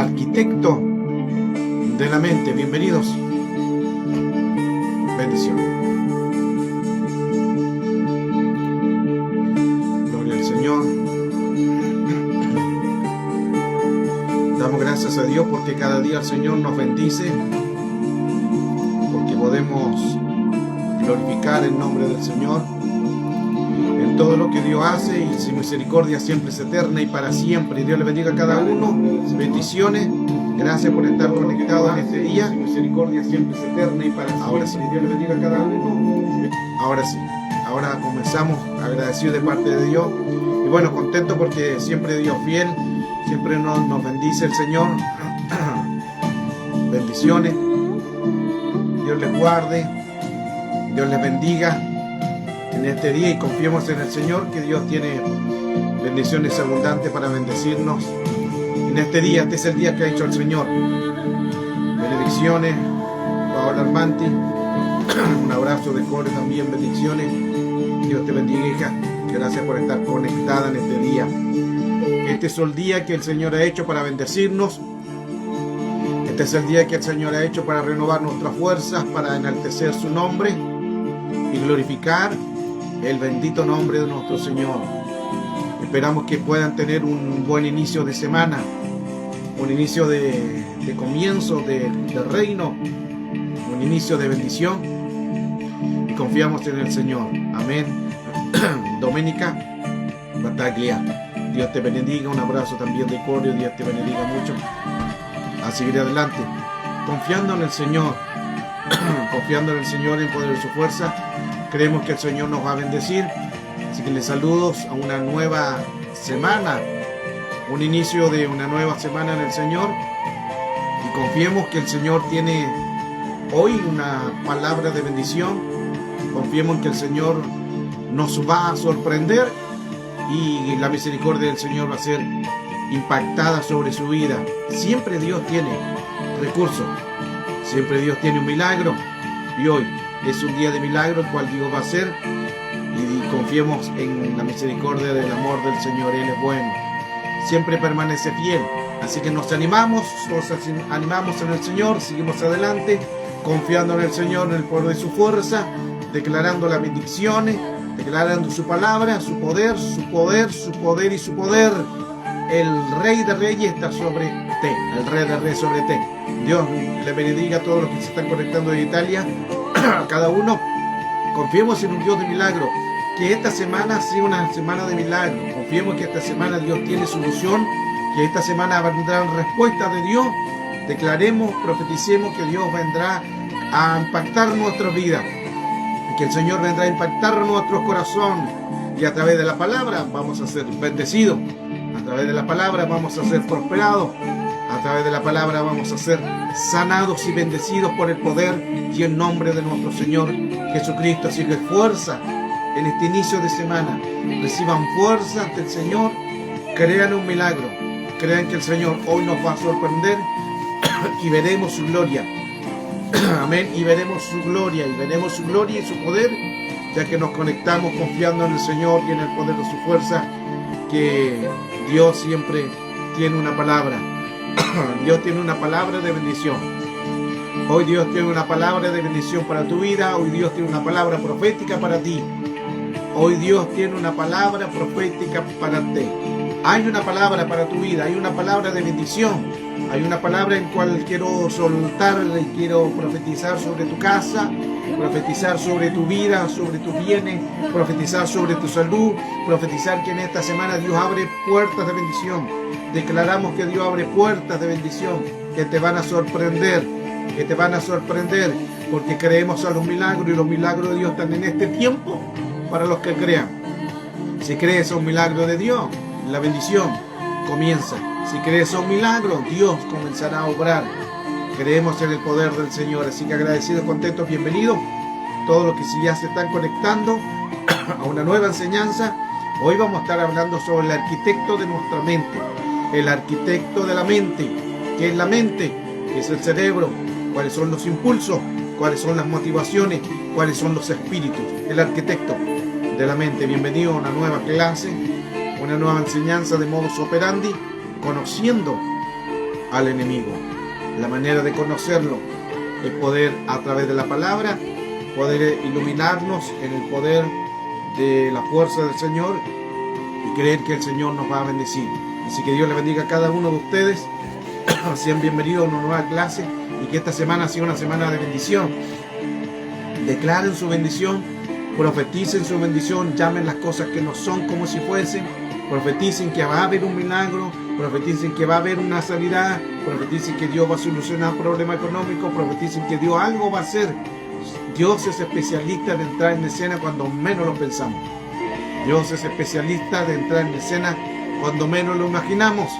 arquitecto de la mente. Bienvenidos. Bendiciones. Gloria al Señor. Damos gracias a Dios porque cada día el Señor nos bendice, porque podemos glorificar el nombre del Señor en todo lo que Dios hace, y su misericordia siempre es eterna y para siempre. Y Dios le bendiga a cada uno. Bendiciones. Gracias por estar conectado en este día. Su misericordia siempre es eterna y para siempre. Ahora sí. Dios le bendiga a cada uno. Ahora sí. Ahora comenzamos, agradecido de parte de Dios. Y bueno, contento porque siempre Dios fiel, siempre nos bendice el Señor. Bendiciones. Dios les guarde. Dios les bendiga en este día y confiemos en el Señor, que Dios tiene bendiciones abundantes para bendecirnos en este día. Este es el día que ha hecho el Señor. Bendiciones, Paola Armanti. Un abrazo de Core también, bendiciones. Dios te bendiga, hija. Gracias por estar conectada en este día. Este es el día que el Señor ha hecho para bendecirnos. Este es el día que el Señor ha hecho para renovar nuestras fuerzas, para enaltecer su nombre y glorificar el bendito nombre de nuestro Señor. Esperamos que puedan tener un buen inicio de semana, un inicio de comienzo de reino, un inicio de bendición, y confiamos en el Señor. Amén. Doménica Bataglia, Dios te bendiga. Un abrazo también de Corio. Dios te bendiga mucho. A seguir adelante, confiando en el Señor, confiando en el Señor, en el poder de su fuerza. Creemos que el Señor nos va a bendecir. Así que les saludos a una nueva semana, un inicio de una nueva semana en el Señor. Y confiemos que el Señor tiene hoy una palabra de bendición. Confiemos en que el Señor nos va a sorprender y la misericordia del Señor va a ser impactada sobre su vida. Siempre Dios tiene recursos, siempre Dios tiene un milagro, y hoy es un día de milagro el cual Dios va a hacer, y confiemos en la misericordia del amor del Señor. Él es bueno, siempre permanece fiel. Así que nos animamos en el Señor, seguimos adelante, confiando en el Señor, en el poder de su fuerza, declarando las bendiciones, declarando su palabra, su poder, su poder, su poder y su poder. El Rey de Reyes está sobre ti, el Rey de Reyes sobre ti. Dios le bendiga a todos los que se están conectando de Italia, a cada uno. Confiemos en un Dios de milagro, que esta semana sea una semana de milagro. Confiemos que esta semana Dios tiene solución, que esta semana vendrán respuestas de Dios. Declaremos, profeticemos que Dios vendrá a impactar nuestras vidas, que el Señor vendrá a impactar nuestros corazones, y a través de la palabra vamos a ser bendecidos. A través de la palabra vamos a ser prosperados. A través de la palabra vamos a ser sanados y bendecidos por el poder y el nombre de nuestro Señor Jesucristo. Así que fuerza en este inicio de semana. Reciban fuerza ante el Señor. Crean un milagro. Crean que el Señor hoy nos va a sorprender y veremos su gloria. Amén. Y veremos su gloria. Y veremos su gloria y su poder, ya que nos conectamos confiando en el Señor y en el poder de su fuerza, que Dios siempre tiene una palabra. Dios tiene una palabra de bendición. Hoy Dios tiene una palabra de bendición para tu vida. Hoy Dios tiene una palabra profética para ti. Hoy Dios tiene una palabra profética para ti. Hay una palabra para tu vida. Hay una palabra de bendición. Hay una palabra en cual quiero soltar y quiero profetizar sobre tu casa, profetizar sobre tu vida, sobre tus bienes, profetizar sobre tu salud, profetizar que en esta semana Dios abre puertas de bendición. Declaramos que Dios abre puertas de bendición que te van a sorprender, porque creemos a los milagros, y los milagros de Dios están en este tiempo para los que crean. Si crees a un milagro de Dios, la bendición comienza. Si crees a un milagro, Dios comenzará a obrar. Creemos en el poder del Señor. Así que agradecidos, contentos, bienvenidos todos los que ya se están conectando a una nueva enseñanza. Hoy vamos a estar hablando sobre el arquitecto de nuestra mente. El arquitecto de la mente. ¿Qué es la mente? ¿Qué es el cerebro? ¿Cuáles son los impulsos? ¿Cuáles son las motivaciones? ¿Cuáles son los espíritus? El arquitecto de la mente. Bienvenido a una nueva clase, una nueva enseñanza de modus operandi, conociendo al enemigo. La manera de conocerlo es poder, a través de la palabra, poder iluminarnos en el poder de la fuerza del Señor y creer que el Señor nos va a bendecir. Así que Dios le bendiga a cada uno de ustedes. Sean bienvenidos a una nueva clase y que esta semana sea una semana de bendición. Declaren su bendición, profeticen su bendición, llamen las cosas que no son como si fuesen, profeticen que va a haber un milagro, profeticen que va a haber una sanidad, profeticen que Dios va a solucionar un problema económico, profeticen que Dios algo va a hacer. Dios es especialista de entrar en escena cuando menos lo pensamos. Dios es especialista de entrar en escena cuando menos lo imaginamos.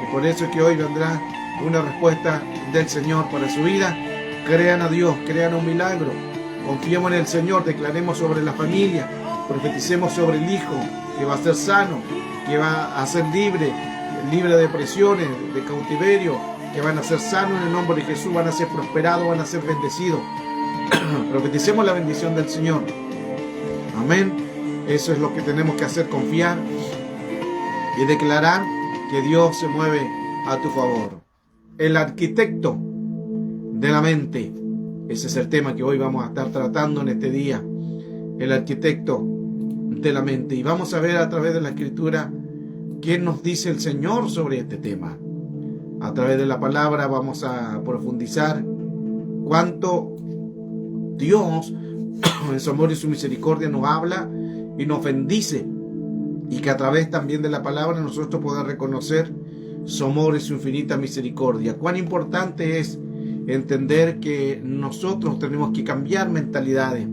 Y por eso es que hoy vendrá una respuesta del Señor para su vida. Crean a Dios, crean un milagro. Confiemos en el Señor, declaremos sobre la familia, profeticemos sobre el hijo, que va a ser sano, que va a ser libre de depresiones, de cautiverio, que van a ser sanos en el nombre de Jesús, van a ser prosperados, van a ser bendecidos. Profeticemos la bendición del Señor. Amén. Eso es lo que tenemos que hacer, confiar y declarar que Dios se mueve a tu favor. El arquitecto de la mente. Ese es el tema que hoy vamos a estar tratando en este día. El arquitecto de la mente. Y vamos a ver a través de la Escritura qué nos dice el Señor sobre este tema. A través de la palabra vamos a profundizar cuánto Dios en su amor y su misericordia nos habla y nos bendice, y que a través también de la palabra nosotros podamos reconocer su amor y su infinita misericordia. Cuán importante es entender que nosotros tenemos que cambiar mentalidades.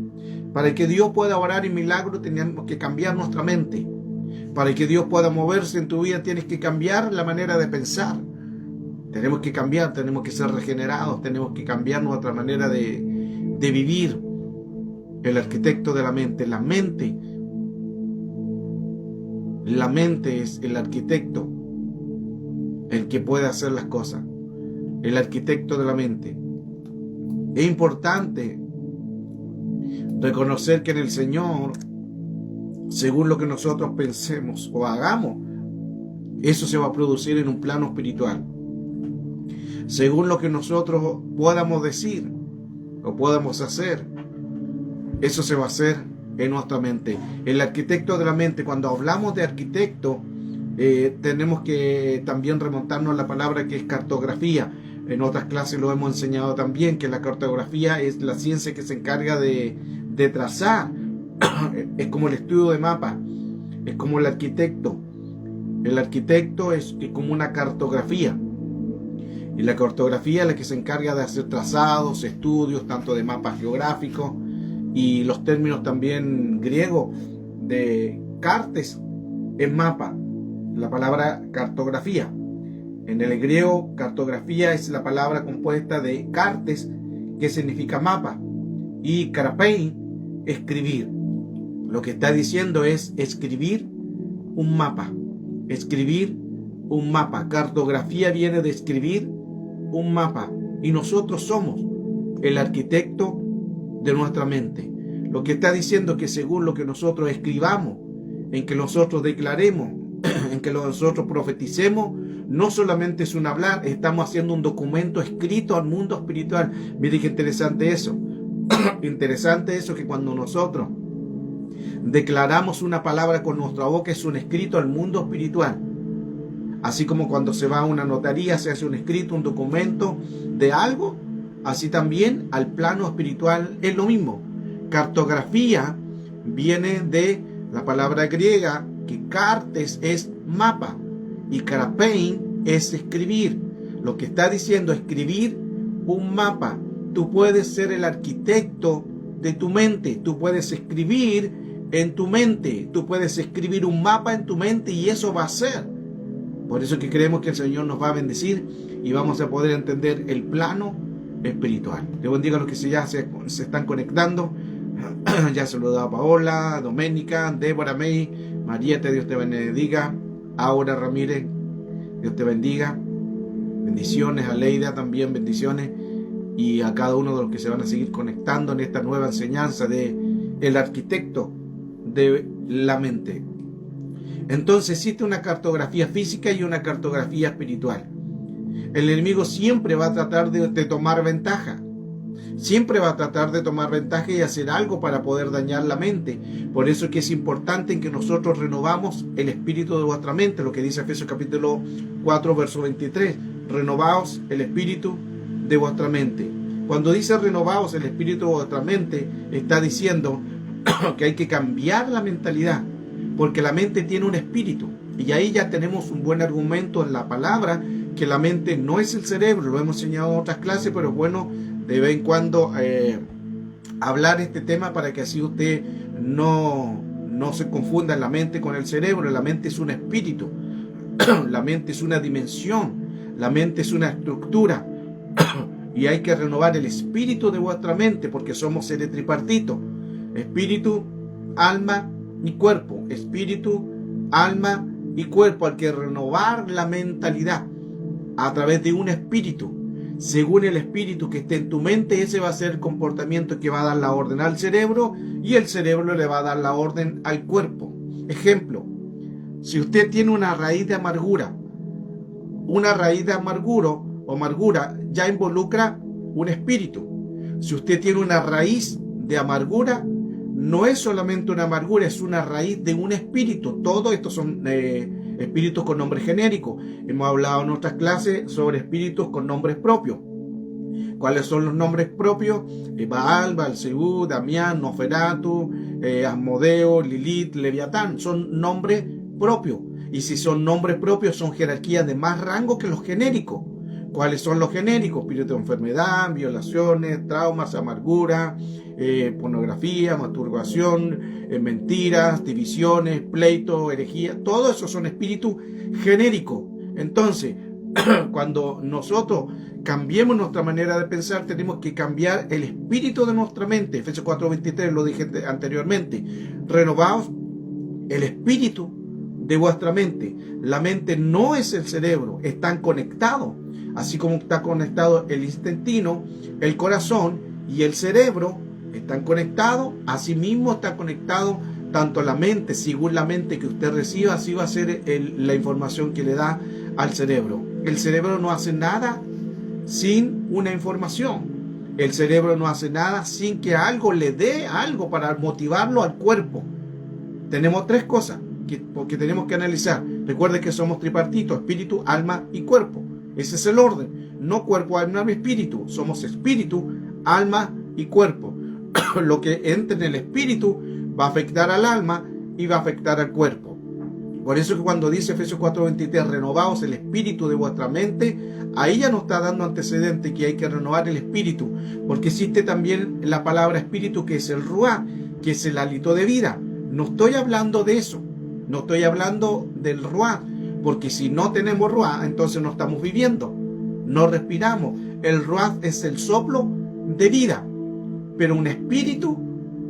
Para que Dios pueda obrar en milagro tenemos que cambiar nuestra mente. Para que Dios pueda moverse en tu vida tienes que cambiar la manera de pensar. Tenemos que cambiar, tenemos que ser regenerados, tenemos que cambiar nuestra manera de vivir. El arquitecto de la mente. La mente es el arquitecto, el que puede hacer las cosas. El arquitecto de la mente. Es importante reconocer que en el Señor, según lo que nosotros pensemos o hagamos, eso se va a producir en un plano espiritual. Según lo que nosotros podamos decir o podamos hacer, eso se va a hacer en nuestra mente. El arquitecto de la mente, cuando hablamos de arquitecto, tenemos que también remontarnos a la palabra que es cartografía. En otras clases lo hemos enseñado también, que la cartografía es la ciencia que se encarga de trazar. Es como el estudio de mapas, es como el arquitecto. El arquitecto es como una cartografía. Y la cartografía es la que se encarga de hacer trazados, estudios, tanto de mapas geográficos, y los términos también griegos de cartes es mapa, la palabra cartografía. En el griego, cartografía es la palabra compuesta de cartes, que significa mapa, y karapein, escribir. Lo que está diciendo es escribir un mapa. Escribir un mapa. Cartografía viene de escribir un mapa. Y nosotros somos el arquitecto de nuestra mente. Lo que está diciendo es que según lo que nosotros escribamos, en que nosotros declaremos, en que nosotros profeticemos, no solamente es un hablar, estamos haciendo un documento escrito al mundo espiritual. Mire qué interesante eso. Interesante eso, que cuando nosotros declaramos una palabra con nuestra boca, es un escrito al mundo espiritual. Así como cuando se va a una notaría, se hace un escrito, un documento de algo, así también al plano espiritual es lo mismo. Cartografía viene de la palabra griega, que cartes es mapa y karapein es escribir. Lo que está diciendo, escribir un mapa. Tú puedes ser el arquitecto de tu mente, tú puedes escribir en tu mente, tú puedes escribir un mapa en tu mente, y eso va a ser. Por eso que creemos que el Señor nos va a bendecir y vamos a poder entender el plano espiritual. Dios bendiga a los que ya se están conectando. Ya saludado a Paola, Doménica, Débora May, Marieta, Dios te bendiga. Aura Ramírez, Dios te bendiga. Bendiciones a Leida también, bendiciones. Y a cada uno de los que se van a seguir conectando en esta nueva enseñanza de el arquitecto de la mente. Entonces existe una cartografía física y una cartografía espiritual. El enemigo siempre va a tratar de tomar ventaja. Siempre va a tratar de tomar ventaja y hacer algo para poder dañar la mente. Por eso es que es importante en que nosotros renovamos el espíritu de vuestra mente, lo que dice Efesios capítulo 4, verso 23. Renovaos el espíritu de vuestra mente. Cuando dice renovaos el espíritu de vuestra mente, está diciendo que hay que cambiar la mentalidad, porque la mente tiene un espíritu. Y ahí ya tenemos un buen argumento en la palabra, que la mente no es el cerebro. Lo hemos enseñado en otras clases, pero es bueno de vez en cuando hablar este tema para que así usted no se confunda la mente con el cerebro. La mente es un espíritu, la mente es una dimensión, la mente es una estructura y hay que renovar el espíritu de vuestra mente, porque somos seres tripartitos: espíritu, alma y cuerpo. Espíritu, alma y cuerpo. Hay que renovar la mentalidad a través de un espíritu. Según el espíritu que esté en tu mente, ese va a ser el comportamiento que va a dar la orden al cerebro, y el cerebro le va a dar la orden al cuerpo. Ejemplo: si usted tiene una raíz de amargura, o amargura ya involucra un espíritu. Si usted tiene una raíz de amargura, no es solamente una amargura, es una raíz de un espíritu. Todos estos son espíritus con nombre genérico. Hemos hablado en otras clases sobre espíritus con nombres propios. ¿Cuáles son los nombres propios? Baal, Balzebú, Damián, Noferatu, Asmodeo, Lilith, Leviatán. Son nombres propios. Y si son nombres propios, son jerarquías de más rango que los genéricos. ¿Cuáles son los genéricos? Espíritu de enfermedad, violaciones, traumas, amargura, pornografía, masturbación, mentiras, divisiones, pleito, herejía. Todo eso son espíritus genéricos. Entonces, cuando nosotros cambiemos nuestra manera de pensar, tenemos que cambiar el espíritu de nuestra mente. Efesios 4:23, lo dije anteriormente. Renovaos el espíritu de vuestra mente. La mente no es el cerebro, están conectados. Así como está conectado el intestino, el corazón y el cerebro, están conectados. Asimismo está conectado tanto la mente. Según la mente que usted reciba, así va a ser la información que le da al cerebro. El cerebro no hace nada sin una información. El cerebro no hace nada sin que algo le dé algo para motivarlo al cuerpo. Tenemos tres cosas que tenemos que analizar. Recuerde que somos tripartitos: espíritu, alma y cuerpo. Ese es el orden. No cuerpo, alma y espíritu. Somos espíritu, alma y cuerpo. Lo que entre en el espíritu va a afectar al alma y va a afectar al cuerpo. Por eso que cuando dice Efesios 4:23, renovaos el espíritu de vuestra mente, ahí ya nos está dando antecedente que hay que renovar el espíritu, porque existe también la palabra espíritu, que es el ruá, que es el hálito de vida. No estoy hablando de eso, no estoy hablando del ruá, porque si no tenemos ruá, entonces no estamos viviendo, no respiramos. El ruá es el soplo de vida, pero un espíritu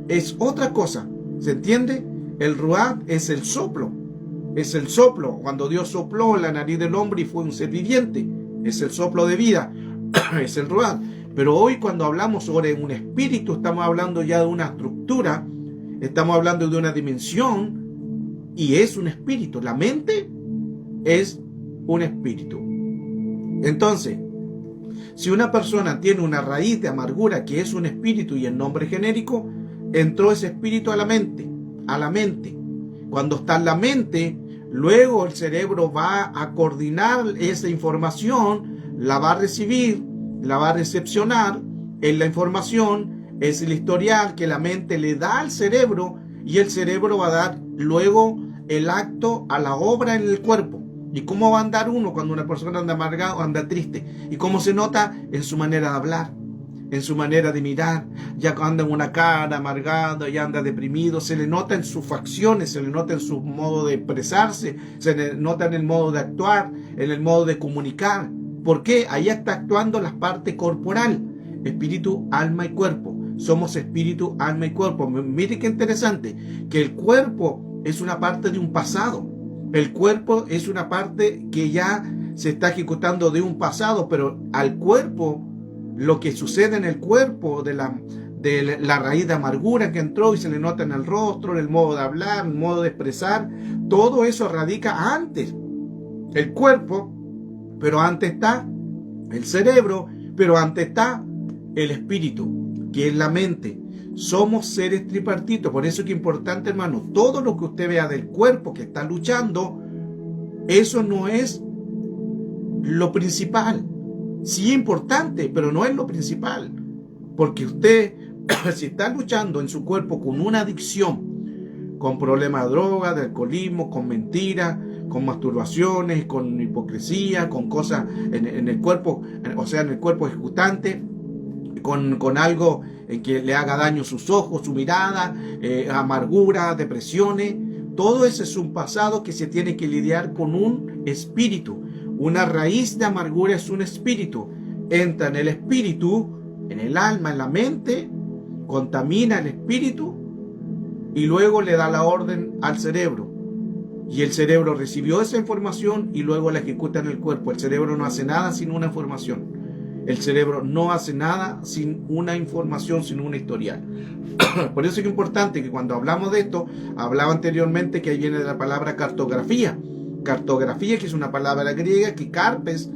es otra cosa. ¿Se entiende? El ruá es el soplo. Es el soplo. Cuando Dios sopló en la nariz del hombre y fue un ser viviente, es el soplo de vida. Es el ruá. Pero hoy, cuando hablamos sobre un espíritu, estamos hablando ya de una estructura, estamos hablando de una dimensión, y es un espíritu. La mente es un espíritu. Entonces, si una persona tiene una raíz de amargura, que es un espíritu y el nombre genérico, entró ese espíritu a la mente. Cuando está en la mente, luego el cerebro va a coordinar esa información, la va a recibir, la va a recepcionar. En la información es el historial que la mente le da al cerebro, y el cerebro va a dar luego el acto a la obra en el cuerpo. ¿Y cómo va a andar uno cuando una persona anda amargada o anda triste? ¿Y cómo se nota? En su manera de hablar, en su manera de mirar. Ya anda en una cara amargada, ya anda deprimido, se le nota en sus facciones, se le nota en su modo de expresarse, se le nota en el modo de actuar, en el modo de comunicar. ¿Por qué? Ahí está actuando la parte corporal: espíritu, alma y cuerpo. Somos espíritu, alma y cuerpo. Mire qué interesante, que el cuerpo es una parte de un pasado. El cuerpo es una parte que ya se está ejecutando de un pasado, pero al cuerpo, lo que sucede en el cuerpo de la raíz de amargura que entró y se le nota en el rostro, en el modo de hablar, en el modo de expresar, todo eso radica antes. El cuerpo pero antes está el cerebro, pero antes está el espíritu, que es la mente. Somos seres tripartitos. Por eso es que es importante, hermano, todo lo que usted vea del cuerpo que está luchando, eso no es lo principal. Sí es importante, pero no es lo principal. Porque usted, si está luchando en su cuerpo con una adicción, con problemas de droga, de alcoholismo, con mentiras, con masturbaciones, con hipocresía, con cosas en el cuerpo, o sea, en el cuerpo ejecutante, con algo en que le haga daño sus ojos, su mirada, amargura, depresiones. Todo eso es un pasado que se tiene que lidiar con un espíritu. Una raíz de amargura es un espíritu. Entra en el espíritu, en el alma, en la mente, contamina el espíritu y luego le da la orden al cerebro. Y el cerebro recibió esa información y luego la ejecuta en el cuerpo. El cerebro no hace nada sin una información. El cerebro no hace nada sin una información, sin una historial. Por eso es importante que cuando hablamos de esto, hablaba anteriormente que ahí viene de la palabra cartografía. Cartografía, que es una palabra griega, que cartes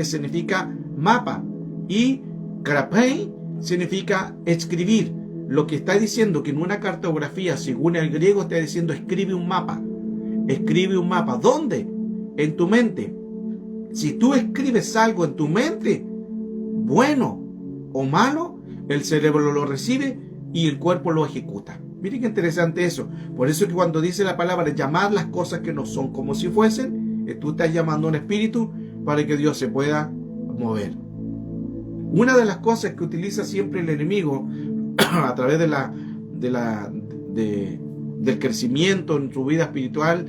significa mapa y grapei significa escribir. Lo que está diciendo que en una cartografía, según el griego, está diciendo escribe un mapa. Escribe un mapa. ¿Dónde? En tu mente. Si tú escribes algo en tu mente, bueno o malo, el cerebro lo recibe y el cuerpo lo ejecuta. Miren qué interesante eso. Por eso es que cuando dice la palabra llamar las cosas que no son como si fuesen, tú estás llamando a un espíritu para que Dios se pueda mover. Una de las cosas que utiliza siempre el enemigo a través del crecimiento en su vida espiritual,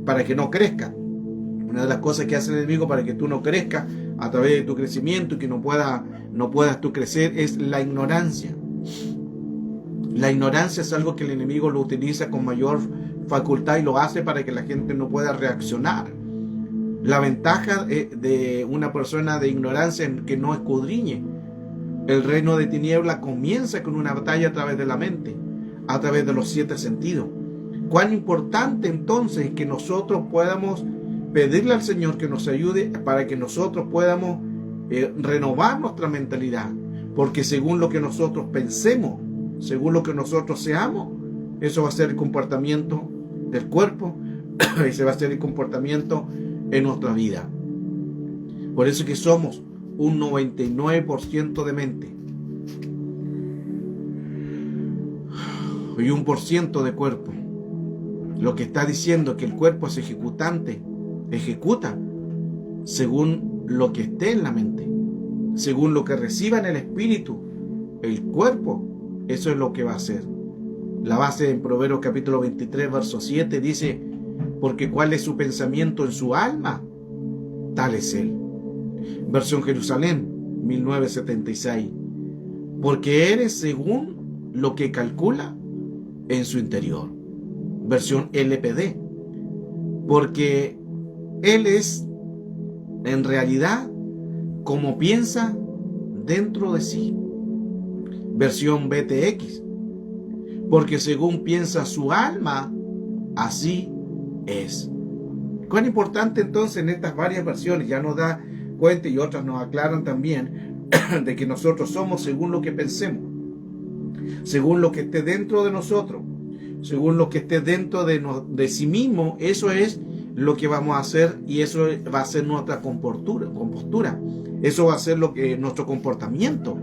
para que no crezca. Una de las cosas que hace el enemigo para que tú no crezcas a través de tu crecimiento y que no puedas tú crecer es la ignorancia. La ignorancia es algo que el enemigo lo utiliza con mayor facultad y lo hace para que la gente no pueda reaccionar. La ventaja de una persona de ignorancia es que no escudriñe. El reino de tiniebla comienza con una batalla a través de la mente, a través de los 7 sentidos. Cuán importante entonces es que nosotros podamos pedirle al Señor que nos ayude para que nosotros podamos renovar nuestra mentalidad, porque según lo que nosotros pensemos, según lo que nosotros seamos, eso va a ser el comportamiento del cuerpo y se va a hacer el comportamiento en nuestra vida. Por eso es que somos un 99% de mente y 1% de cuerpo. Lo que está diciendo que el cuerpo es ejecuta según lo que esté en la mente, según lo que reciba en el espíritu, el cuerpo, eso es lo que va a hacer. La base en Proverbios capítulo 23, verso 7 dice, porque cuál es su pensamiento en su alma, tal es él. Versión Jerusalén, 1976. Porque eres según lo que calcula en su interior. Versión LPD. Porque él es en realidad como piensa dentro de sí. Versión BTX. Porque según piensa su alma, así es. Cuán importante entonces en estas varias versiones, ya nos da cuenta y otras nos aclaran también de que nosotros somos según lo que pensemos, según lo que esté dentro de nosotros, según lo que esté dentro de sí mismo, eso es lo que vamos a hacer y eso va a ser nuestra compostura, eso va a ser nuestro comportamiento.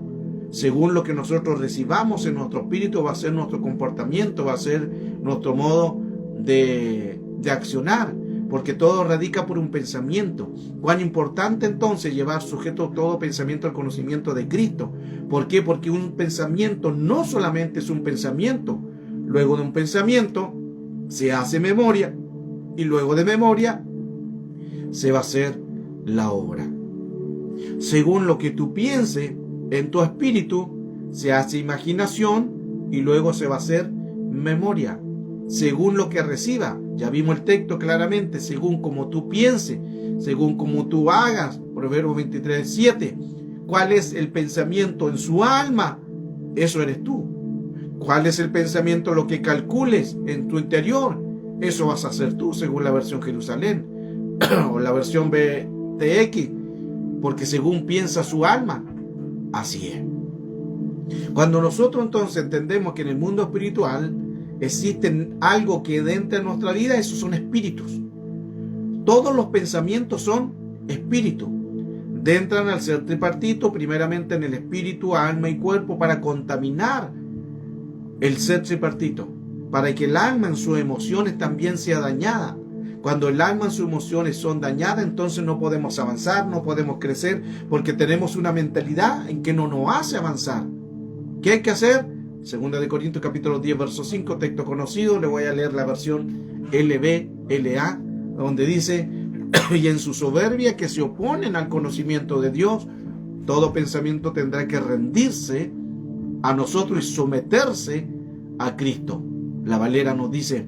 Según lo que nosotros recibamos en nuestro espíritu va a ser nuestro comportamiento, va a ser nuestro modo de accionar, porque todo radica por un pensamiento. Cuán importante entonces llevar sujeto todo pensamiento al conocimiento de Cristo. ¿Por qué? Porque un pensamiento no solamente es un pensamiento. Luego de un pensamiento se hace memoria y luego de memoria se va a hacer la obra. Según lo que tú pienses en tu espíritu, se hace imaginación y luego se va a hacer memoria. Según lo que reciba, ya vimos el texto claramente, según como tú pienses, según como tú hagas, Proverbios 23, 7. ¿Cuál es el pensamiento en su alma? Eso eres tú. ¿Cuál es el pensamiento, lo que calcules en tu interior? Eso vas a hacer tú, según la versión Jerusalén. o la versión BTX, porque según piensa su alma, así es. Cuando nosotros entonces entendemos que en el mundo espiritual existe algo que entra en nuestra vida, esos son espíritus. Todos los pensamientos son espíritus. Entran al ser tripartito, primeramente en el espíritu, alma y cuerpo, para contaminar el ser tripartito, para que el alma en sus emociones también sea dañada. Cuando el alma en sus emociones son dañadas, entonces no podemos avanzar, no podemos crecer, porque tenemos una mentalidad en que no nos hace avanzar. ¿Qué hay que hacer? Segunda de Corintios capítulo 10, verso 5, texto conocido. Le voy a leer la versión LBLA, donde dice: y en su soberbia que se oponen al conocimiento de Dios, todo pensamiento tendrá que rendirse a nosotros y someterse a Cristo. La Valera nos dice: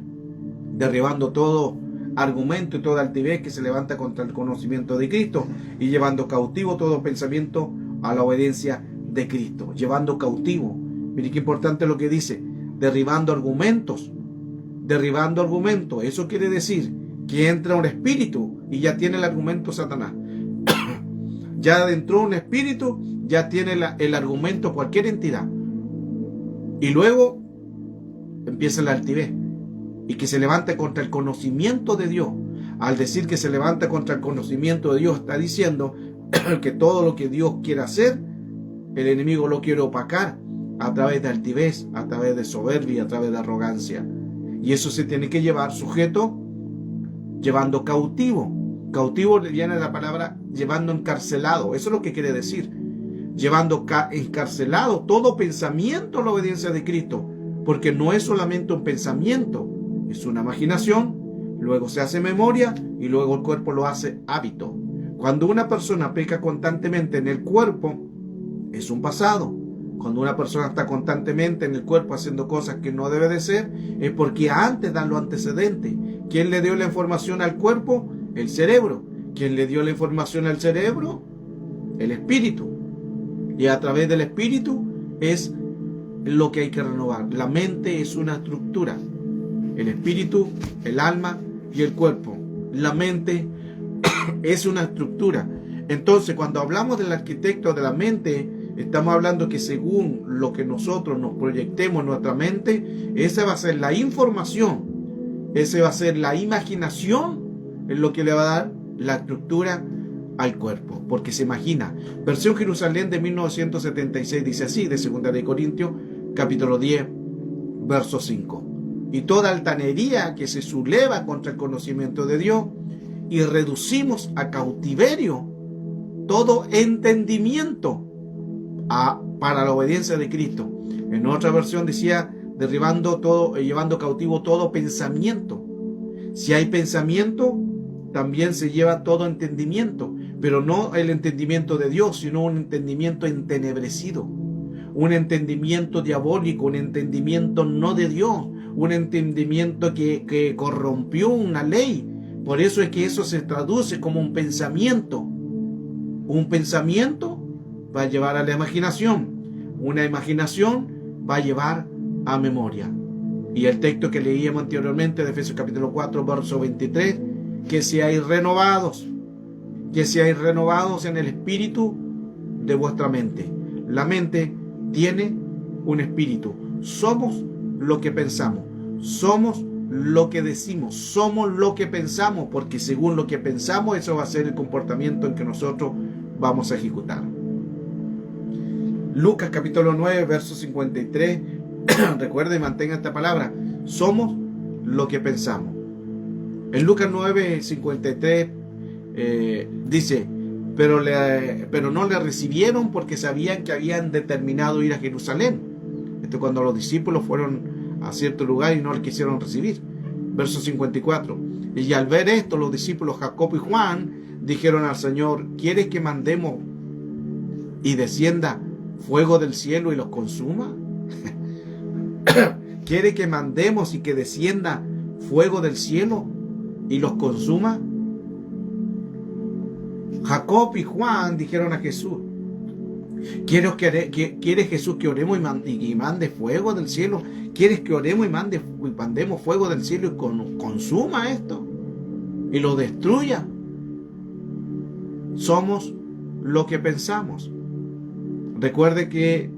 derribando todo argumento y toda altivez que se levanta contra el conocimiento de Cristo, y llevando cautivo todo pensamiento a la obediencia de Cristo. Llevando cautivo. Mire qué importante lo que dice: derribando argumentos. Derribando argumentos. Eso quiere decir que entra un espíritu y ya tiene el argumento Satanás. Ya adentró un espíritu, ya tiene el argumento cualquier entidad. Y luego empieza la altivez, y que se levanta contra el conocimiento de Dios. Al decir que se levanta contra el conocimiento de Dios, está diciendo que todo lo que Dios quiere hacer, el enemigo lo quiere opacar a través de altivez, a través de soberbia, a través de arrogancia. Y eso se tiene que llevar sujeto, llevando cautivo. Cautivo viene de la palabra llevando encarcelado. Eso es lo que quiere decir. Llevando encarcelado todo pensamiento a la obediencia de Cristo. Porque no es solamente un pensamiento, es una imaginación, luego se hace memoria y luego el cuerpo lo hace hábito. Cuando una persona peca constantemente en el cuerpo, es un pasado. Cuando una persona está constantemente en el cuerpo haciendo cosas que no debe de ser, es porque antes dan los antecedentes. ¿Quién le dio la información al cuerpo? El cerebro. ¿Quién le dio la información al cerebro? El espíritu. Y a través del espíritu es lo que hay que renovar. La mente es una estructura. El espíritu, el alma y el cuerpo. La mente es una estructura. Entonces, cuando hablamos del arquitecto de la mente, estamos hablando que según lo que nosotros nos proyectemos en nuestra mente, esa va a ser la información, esa va a ser la imaginación, es lo que le va a dar la estructura al cuerpo, porque se imagina. Versión Jerusalén de 1976 dice así, de 2 de Corintios, capítulo 10, verso 5. Y toda altanería que se subleva contra el conocimiento de Dios, y reducimos a cautiverio todo entendimiento para la obediencia de Cristo. En otra versión decía, derribando todo, llevando cautivo todo pensamiento. Si hay pensamiento, también se lleva todo entendimiento, pero no el entendimiento de Dios, sino un entendimiento entenebrecido, un entendimiento diabólico, un entendimiento no de Dios, un entendimiento que corrompió una ley. Por eso es que eso se traduce como un pensamiento. Un pensamiento va a llevar a la imaginación. Una imaginación va a llevar a memoria. Y el texto que leíamos anteriormente de Efesios capítulo 4, verso 23, que seáis renovados en el espíritu de vuestra mente. La mente tiene un espíritu. Somos lo que pensamos. Somos lo que decimos. Somos lo que pensamos, porque según lo que pensamos, eso va a ser el comportamiento en que nosotros vamos a ejecutar. Lucas capítulo 9, verso 53. Recuerde y mantenga esta palabra. Somos lo que pensamos. En Lucas 9, 53 dice, pero no le recibieron porque sabían que habían determinado ir a Jerusalén. Esto cuando los discípulos fueron a cierto lugar y no le quisieron recibir. Verso 54. Y al ver esto, los discípulos Jacobo y Juan dijeron al Señor, ¿quieres que mandemos y descienda fuego del cielo y los consuma? ¿Quiere que mandemos y que descienda fuego del cielo y los consuma? Jacob y Juan dijeron a Jesús, ¿quiere Jesús que oremos y mande fuego del cielo? ¿Quieres que oremos y mandemos fuego del cielo y consuma esto? Y lo destruya. Somos lo que pensamos. Recuerde que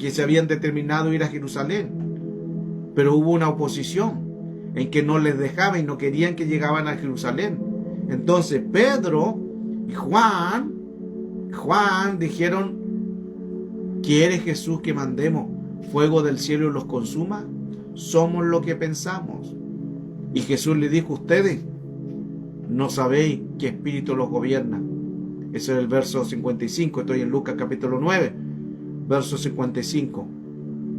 se habían determinado ir a Jerusalén, pero hubo una oposición en que no les dejaba y no querían que llegaban a Jerusalén. Entonces Pedro y Juan dijeron: ¿quiere Jesús que mandemos fuego del cielo y los consuma? Somos lo que pensamos. Y Jesús le dijo: ustedes no sabéis qué espíritu los gobierna. Ese es el verso 55. Estoy en Lucas capítulo 9, verso 55.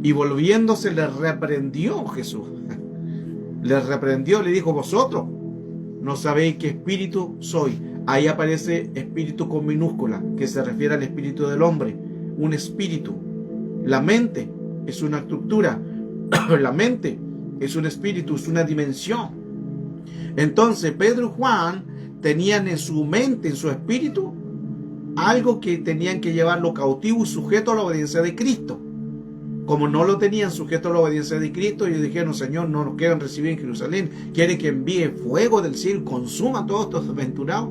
Y volviéndose les reprendió Jesús. Les reprendió, le dijo: vosotros no sabéis qué espíritu soy. Ahí aparece espíritu con minúscula, que se refiere al espíritu del hombre. Un espíritu. La mente es una estructura. La mente es un espíritu, es una dimensión. Entonces Pedro y Juan tenían en su mente, en su espíritu, algo que tenían que llevarlo cautivo y sujeto a la obediencia de Cristo. Como no lo tenían sujeto a la obediencia de Cristo, ellos dijeron: Señor, no nos quieren recibir en Jerusalén, quiere que envíe fuego del cielo y consuma a todos estos desventurados.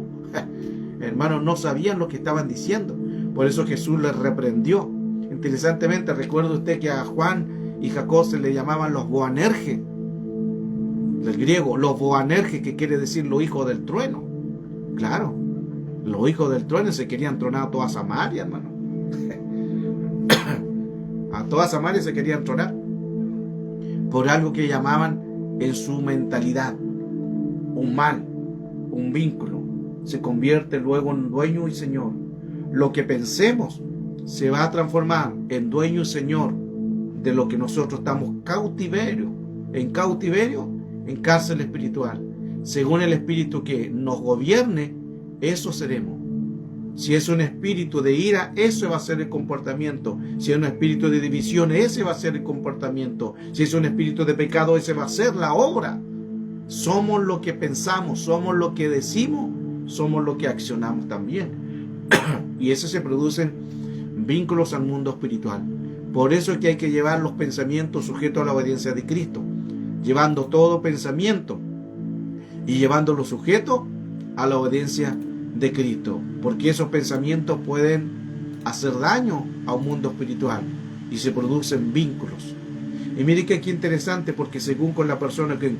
Hermanos, no sabían lo que estaban diciendo. Por eso Jesús les reprendió. Interesantemente, recuerda usted que a Juan y Jacob se le llamaban los Boanerges, del griego, los Boanerges, que quiere decir los hijos del trueno. Claro, los hijos del trueno se querían tronar a toda Samaria, hermano. A toda Samaria se querían tronar por algo que llamaban en su mentalidad un mal, un vínculo. Se convierte luego en dueño y señor. Lo que pensemos se va a transformar en dueño y señor de lo que nosotros estamos cautiverio, en cárcel espiritual. Según el espíritu que nos gobierne, eso seremos. Si es un espíritu de ira, ese va a ser el comportamiento. Si es un espíritu de división, ese va a ser el comportamiento. Si es un espíritu de pecado, ese va a ser la obra. Somos lo que pensamos, somos lo que decimos, somos lo que accionamos también. Y eso se producen vínculos al mundo espiritual. Por eso es que hay que llevar los pensamientos sujetos a la obediencia de Cristo, llevando todo pensamiento y llevándolo sujeto a la obediencia de Cristo, porque esos pensamientos pueden hacer daño a un mundo espiritual y se producen vínculos. Y mire que aquí interesante, porque según con la persona que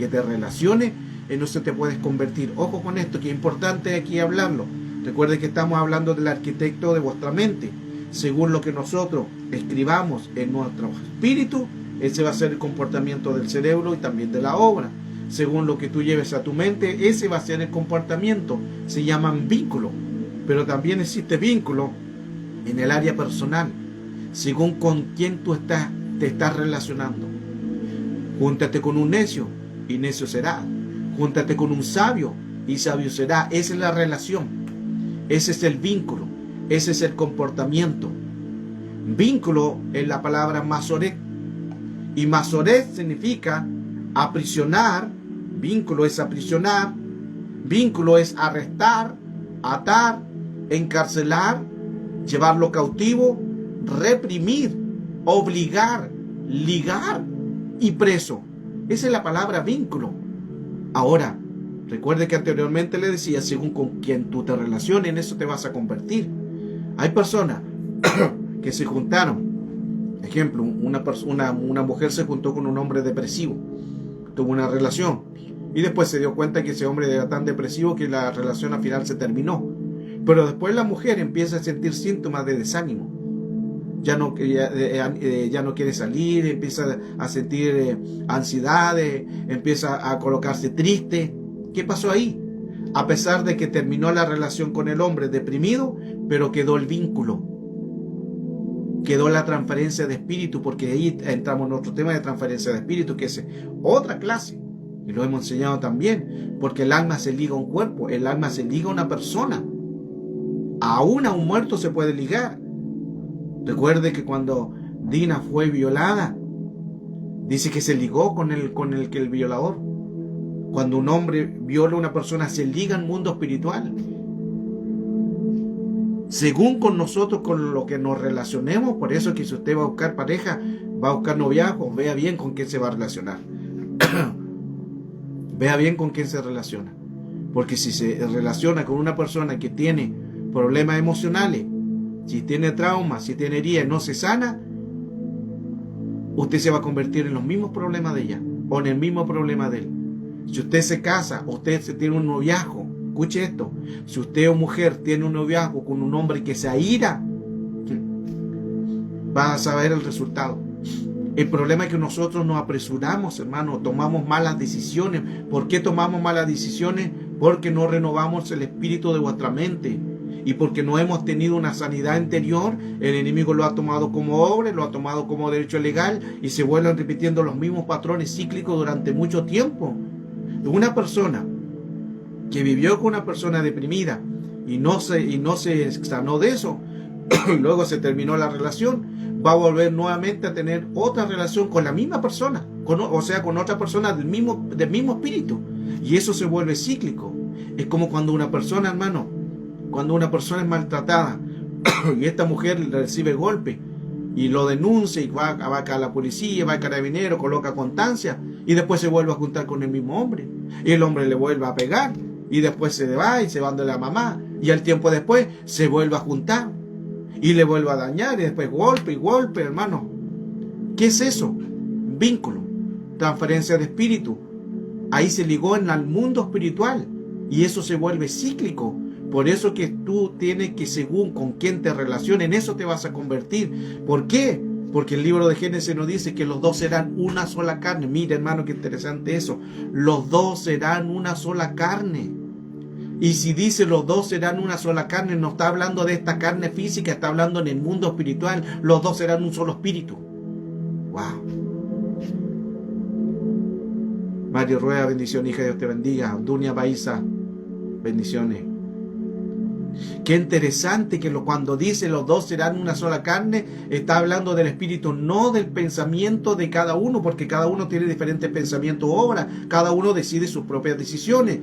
te relacione, en eso te puedes convertir. Ojo con esto, que es importante aquí hablarlo. Recuerde que estamos hablando del arquitecto de vuestra mente. Según lo que nosotros escribamos en nuestro espíritu, ese va a ser el comportamiento del cerebro y también de la obra. Según lo que tú lleves a tu mente, ese va a ser el comportamiento. Se llaman vínculos. Pero también existe vínculo en el área personal, según con quién tú te estás relacionando. Júntate con un necio y necio será. Júntate con un sabio y sabio será. Esa es la relación. Ese es el vínculo. Ese es el comportamiento. Vínculo es la palabra masoret. Y masoret significa aprisionar. Vínculo es aprisionar. Vínculo es arrestar, atar, encarcelar, llevarlo cautivo, reprimir, obligar, ligar y preso. Esa es la palabra vínculo. Ahora, recuerde que anteriormente le decía, según con quien tú te relaciones, en eso te vas a convertir. Hay personas que se juntaron. Ejemplo, una mujer se juntó con un hombre depresivo. Tuvo una relación. Y después se dio cuenta que ese hombre era tan depresivo que la relación al final se terminó. Pero después la mujer empieza a sentir síntomas de desánimo. Ya no quiere salir, empieza a sentir ansiedad, empieza a colocarse triste. ¿Qué pasó ahí? A pesar de que terminó la relación con el hombre deprimido, pero quedó el vínculo. Quedó la transferencia de espíritu, porque ahí entramos en otro tema de transferencia de espíritu, que es otra clase. Y lo hemos enseñado también, porque el alma se liga a un cuerpo, el alma se liga a una persona. Aún a un muerto se puede ligar. Recuerde que cuando Dina fue violada, dice que se ligó con el violador. Cuando un hombre viola a una persona, se liga al mundo espiritual. Según con nosotros, con lo que nos relacionemos. Por eso que si usted va a buscar pareja, va a buscar noviazgo, vea bien con quién se va a relacionar. Vea bien con quién se relaciona. Porque si se relaciona con una persona que tiene problemas emocionales, si tiene traumas, si tiene heridas y no se sana, usted se va a convertir en los mismos problemas de ella o en el mismo problema de él. Si usted se casa, usted tiene un noviazgo, escuche esto, si usted o mujer tiene un noviazgo con un hombre que se aira, va a saber el resultado. El problema es que nosotros nos apresuramos, hermano, tomamos malas decisiones. ¿Por qué tomamos malas decisiones? Porque no renovamos el espíritu de vuestra mente. Y porque no hemos tenido una sanidad interior, el enemigo lo ha tomado como obra, lo ha tomado como derecho legal y se vuelven repitiendo los mismos patrones cíclicos durante mucho tiempo. Una persona que vivió con una persona deprimida y no se sanó de eso, y luego se terminó la relación, va a volver nuevamente a tener otra relación con la misma persona, con otra persona del mismo espíritu. Y eso se vuelve cíclico. Es como cuando una persona, hermano, cuando una persona es maltratada y esta mujer recibe golpe y lo denuncia y va a la policía, va al carabinero, coloca constancia y después se vuelve a juntar con el mismo hombre. Y el hombre le vuelve a pegar y después se va y se va de la mamá y al tiempo después se vuelve a juntar y le vuelve a dañar y después golpe y golpe, hermano. ¿Qué es eso? Vínculo, transferencia de espíritu. Ahí se ligó al mundo espiritual y eso se vuelve cíclico. Por eso que tú tienes que, según con quién te relaciones, en eso te vas a convertir. ¿Por qué? Porque el libro de Génesis nos dice que los dos serán una sola carne. Mira, hermano, qué interesante eso. Los dos serán una sola carne. Y si dice los dos serán una sola carne, no está hablando de esta carne física, está hablando en el mundo espiritual. Los dos serán un solo espíritu. ¡Wow! Mario Rueda, bendición, hija, Dios te bendiga. Dunia Baiza, bendiciones. Qué interesante que cuando dice los dos serán una sola carne, está hablando del espíritu, no del pensamiento de cada uno, porque cada uno tiene diferentes pensamientos o obras, cada uno decide sus propias decisiones.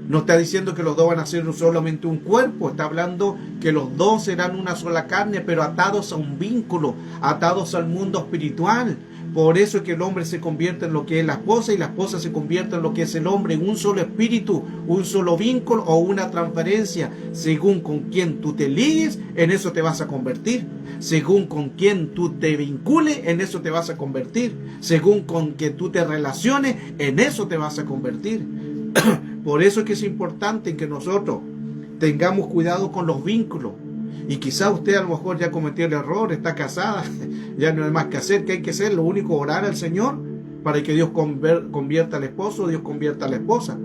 No está diciendo que los dos van a ser solamente un cuerpo, está hablando que los dos serán una sola carne, pero atados a un vínculo, atados al mundo espiritual. Por eso es que el hombre se convierte en lo que es la esposa y la esposa se convierte en lo que es el hombre, en un solo espíritu, un solo vínculo o una transferencia. Según con quién tú te ligues, en eso te vas a convertir. Según con quién tú te vincules, en eso te vas a convertir. Según con que tú te relaciones, en eso te vas a convertir. Por eso es que es importante que nosotros tengamos cuidado con los vínculos. Y quizá usted a lo mejor ya cometió el error, está casada, ya no hay más que hacer. ¿Qué hay que hacer? Lo único, orar al Señor para que Dios convierta al esposo, Dios convierta a la esposa.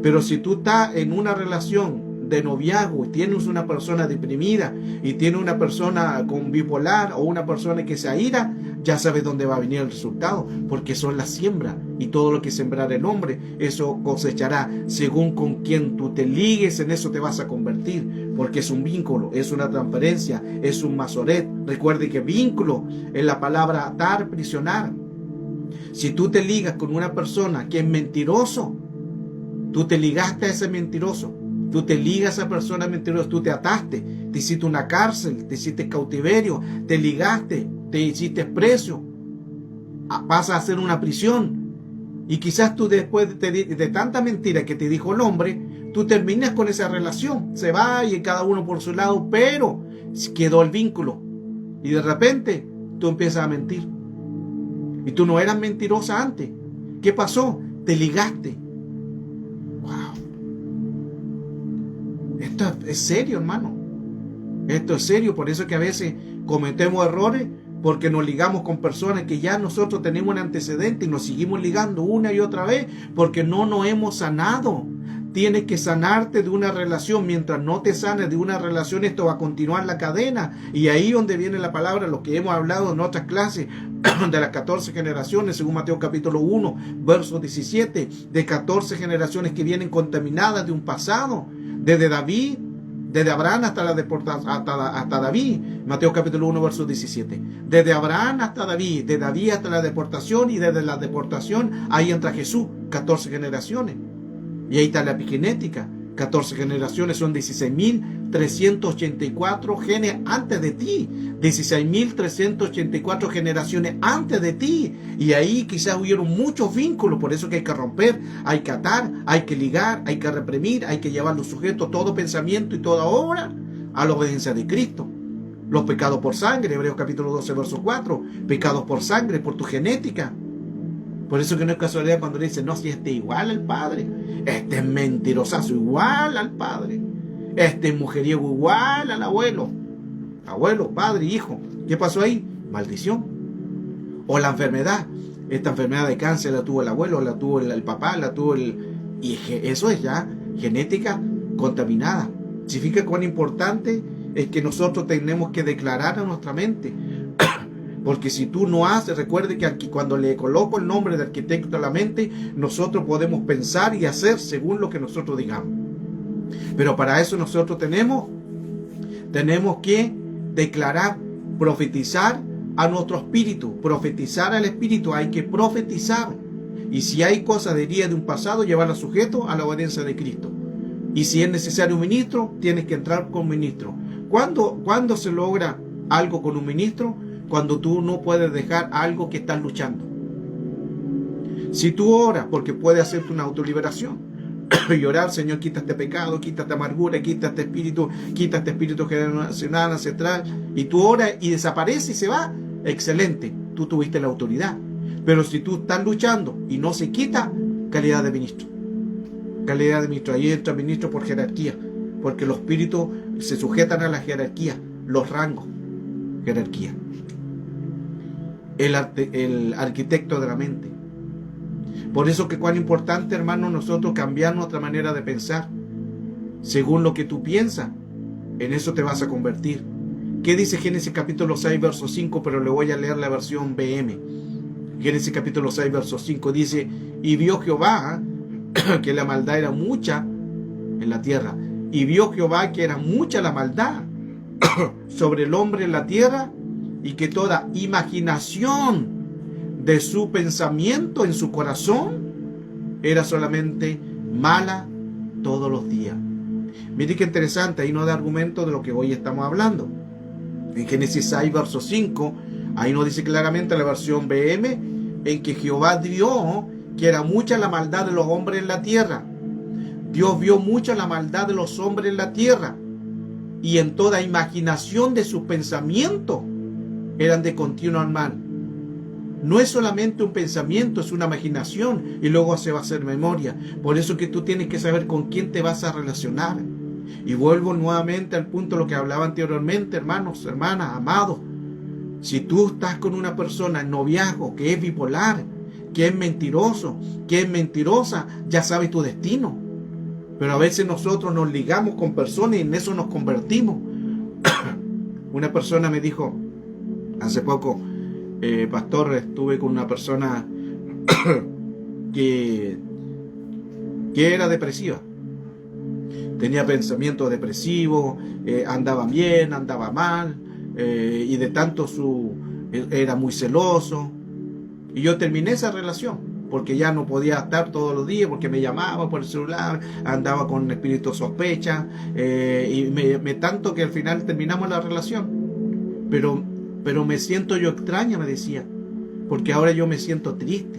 Pero si tú estás en una relación de noviazgo y tienes una persona deprimida y tienes una persona con bipolar o una persona que se aira, ya sabes dónde va a venir el resultado, porque son las siembras y todo lo que sembrar el hombre, eso cosechará. Según con quien tú te ligues, en eso te vas a convertir, porque es un vínculo, es una transferencia, es un masoret. Recuerde que vínculo es la palabra atar, prisionar. Si tú te ligas con una persona que es mentiroso, tú te ligaste a ese mentiroso. Tú te ligas a esa persona mentirosa, tú te ataste, te hiciste una cárcel, te hiciste cautiverio, te ligaste, te hiciste preso, pasas a ser una prisión. Y quizás tú después de tanta mentira que te dijo el hombre, tú terminas con esa relación, se va y cada uno por su lado, pero quedó el vínculo. Y de repente tú empiezas a mentir. Y tú no eras mentirosa antes. ¿Qué pasó? Te ligaste. Esto es serio, hermano. Esto es serio. Por eso es que a veces cometemos errores, porque nos ligamos con personas que ya nosotros tenemos un antecedente y nos seguimos ligando una y otra vez porque no nos hemos sanado. Tienes que sanarte de una relación. Mientras no te sanes de una relación, esto va a continuar la cadena. Y ahí donde viene la palabra, lo que hemos hablado en otras clases, de las 14 generaciones, según Mateo capítulo 1, verso 17, de 14 generaciones que vienen contaminadas de un pasado. Desde David, desde Abraham hasta la deportación, hasta David, Mateo capítulo 1, verso 17. Desde Abraham hasta David, de David hasta la deportación, y desde la deportación ahí entra Jesús, 14 generaciones. Y ahí está la epigenética, 14 generaciones son 16.384 genes antes de ti. 16.384 generaciones antes de ti. Y ahí quizás hubieron muchos vínculos. Por eso que hay que romper, hay que atar, hay que ligar, hay que reprimir, hay que llevar los sujetos, todo pensamiento y toda obra a la obediencia de Cristo. Los pecados por sangre, Hebreos capítulo 12, verso 4. Pecados por sangre, por tu genética. Por eso que no es casualidad cuando le dicen, no, si este es igual al padre, este es mentirosazo igual al padre, este es mujeriego igual al abuelo, padre, hijo. ¿Qué pasó ahí? Maldición. O la enfermedad, esta enfermedad de cáncer la tuvo el abuelo, la tuvo el papá, la tuvo y eso es ya genética contaminada. Significa cuán importante es que nosotros tenemos que declarar a nuestra mente. Porque si tú no haces, recuerde que aquí cuando le coloco el nombre de arquitecto a la mente, nosotros podemos pensar y hacer según lo que nosotros digamos. Pero para eso nosotros tenemos que declarar, profetizar a nuestro espíritu, profetizar al espíritu, hay que profetizar. Y si hay cosas de día de un pasado, llevarla sujeto a la obediencia de Cristo. Y si es necesario un ministro, tienes que entrar con ministro. ¿Cuándo se logra algo con un ministro? Cuando tú no puedes dejar algo que estás luchando. Si tú oras, porque puede hacerte una autoliberación, y orar, Señor, quita este pecado, quita esta amargura, quita este espíritu generacional, ancestral, y tú oras y desaparece y se va, excelente, tú tuviste la autoridad. Pero si tú estás luchando y no se quita, calidad de ministro. Ahí entra ministro por jerarquía, porque los espíritus se sujetan a la jerarquía, los rangos, jerarquía. El arquitecto de la mente. Por eso que cuán importante, hermano, nosotros cambiar nuestra manera de pensar. Según lo que tú piensas, en eso te vas a convertir. ¿Qué dice Génesis capítulo 6, verso 5? Pero le voy a leer la versión BM. Génesis capítulo 6, verso 5 dice, y vio Jehová que la maldad era mucha en la tierra. Y vio Jehová que era mucha la maldad sobre el hombre en la tierra, y que toda imaginación de su pensamiento en su corazón era solamente mala todos los días. Mire qué interesante, ahí nos da argumento de lo que hoy estamos hablando. En Génesis 6, verso 5, ahí nos dice claramente la versión BM, en que Jehová vio que era mucha la maldad de los hombres en la tierra. Dios vio mucha la maldad de los hombres en la tierra, y en toda imaginación de sus pensamientos eran de continuo mal. No es solamente un pensamiento, es una imaginación, y luego se va a hacer memoria. Por eso que tú tienes que saber con quién te vas a relacionar. Y vuelvo nuevamente al punto de lo que hablaba anteriormente, hermanos, hermanas, amados. Si tú estás con una persona en noviazgo que es bipolar, que es mentiroso, que es mentirosa, ya sabes tu destino. Pero a veces nosotros nos ligamos con personas y en eso nos convertimos. Una persona me dijo hace poco, pastor, estuve con una persona que era depresiva. Tenía pensamientos depresivos, andaba bien, andaba mal, y de tanto era muy celoso. Y yo terminé esa relación, porque ya no podía estar todos los días, porque me llamaba por el celular, andaba con espíritu sospecha, y tanto que al final terminamos la relación. Pero me siento yo extraña, me decía, porque ahora yo me siento triste,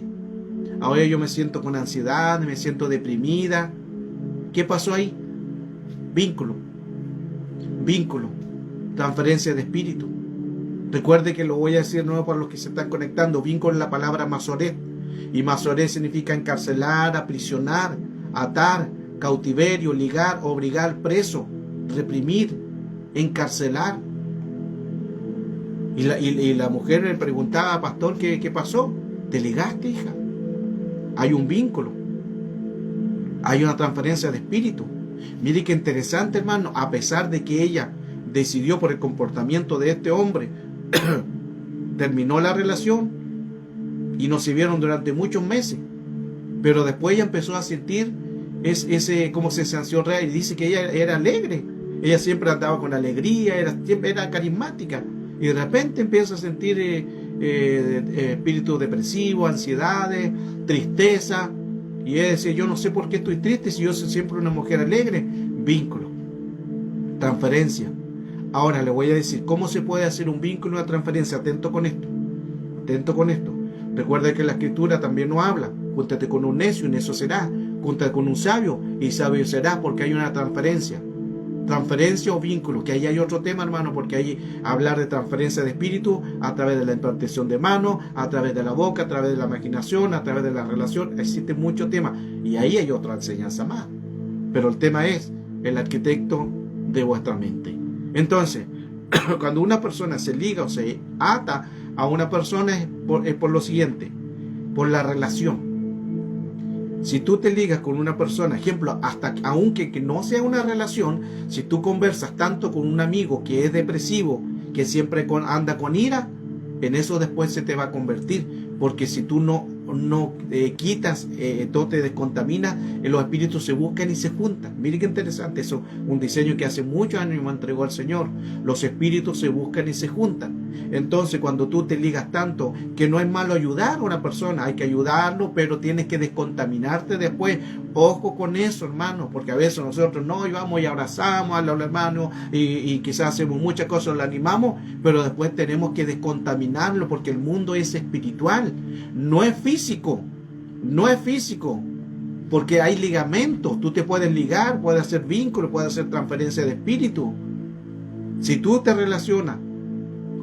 ahora yo me siento con ansiedad, me siento deprimida. ¿Qué pasó ahí? Vínculo, transferencia de espíritu. Recuerde que lo voy a decir de nuevo para los que se están conectando. Vínculo es la palabra masoret, y masoret significa encarcelar, aprisionar, atar, cautiverio, ligar, obligar, preso, reprimir, encarcelar. Y la mujer le preguntaba, pastor, ¿qué pasó? ¿Te ligaste, hija? Hay un vínculo, hay una transferencia de espíritu. Mire qué interesante, hermano, a pesar de que ella decidió por el comportamiento de este hombre, terminó la relación y no se vieron durante muchos meses, pero después ella empezó a sentir ese como sensación real, y dice que ella era alegre, ella siempre andaba con alegría, era carismática, y de repente empieza a sentir espíritu depresivo, ansiedades, tristeza, Y ella decía, yo no sé por qué estoy triste si yo soy siempre una mujer alegre. Vínculo, transferencia. Ahora le voy a decir cómo se puede hacer un vínculo, una transferencia. Atento con esto. Atento con esto. Recuerda que la escritura también nos habla. Júntate con un necio y necio será. Júntate con un sabio y sabio será, porque hay una transferencia. Transferencia o vínculo, que ahí hay otro tema, hermano, porque ahí hablar de transferencia de espíritu a través de la impartición de manos, a través de la boca, a través de la imaginación, a través de la relación, existe mucho tema. Y ahí hay otra enseñanza más. Pero el tema es el arquitecto de vuestra mente. Entonces, cuando una persona se liga o se ata a una persona es por lo siguiente, por la relación. Si tú te ligas con una persona, ejemplo, aunque que no sea una relación, si tú conversas tanto con un amigo que es depresivo, que siempre anda con ira, en eso después se te va a convertir, porque si tú no quitas, todo te descontamina, los espíritus se buscan y se juntan. Mire qué interesante, eso un diseño que hace muchos años me entregó el Señor. Los espíritus se buscan y se juntan. Entonces cuando tú te ligas tanto, que no es malo ayudar a una persona, hay que ayudarlo, pero tienes que descontaminarte después. Ojo con eso, hermano, porque a veces nosotros no vamos y abrazamos a los hermanos y quizás hacemos muchas cosas, lo animamos, pero después tenemos que descontaminarlo, porque el mundo es espiritual, no es físico, no es físico, porque hay ligamentos, tú te puedes ligar, puedes hacer vínculos, puedes hacer transferencia de espíritu. Si tú te relacionas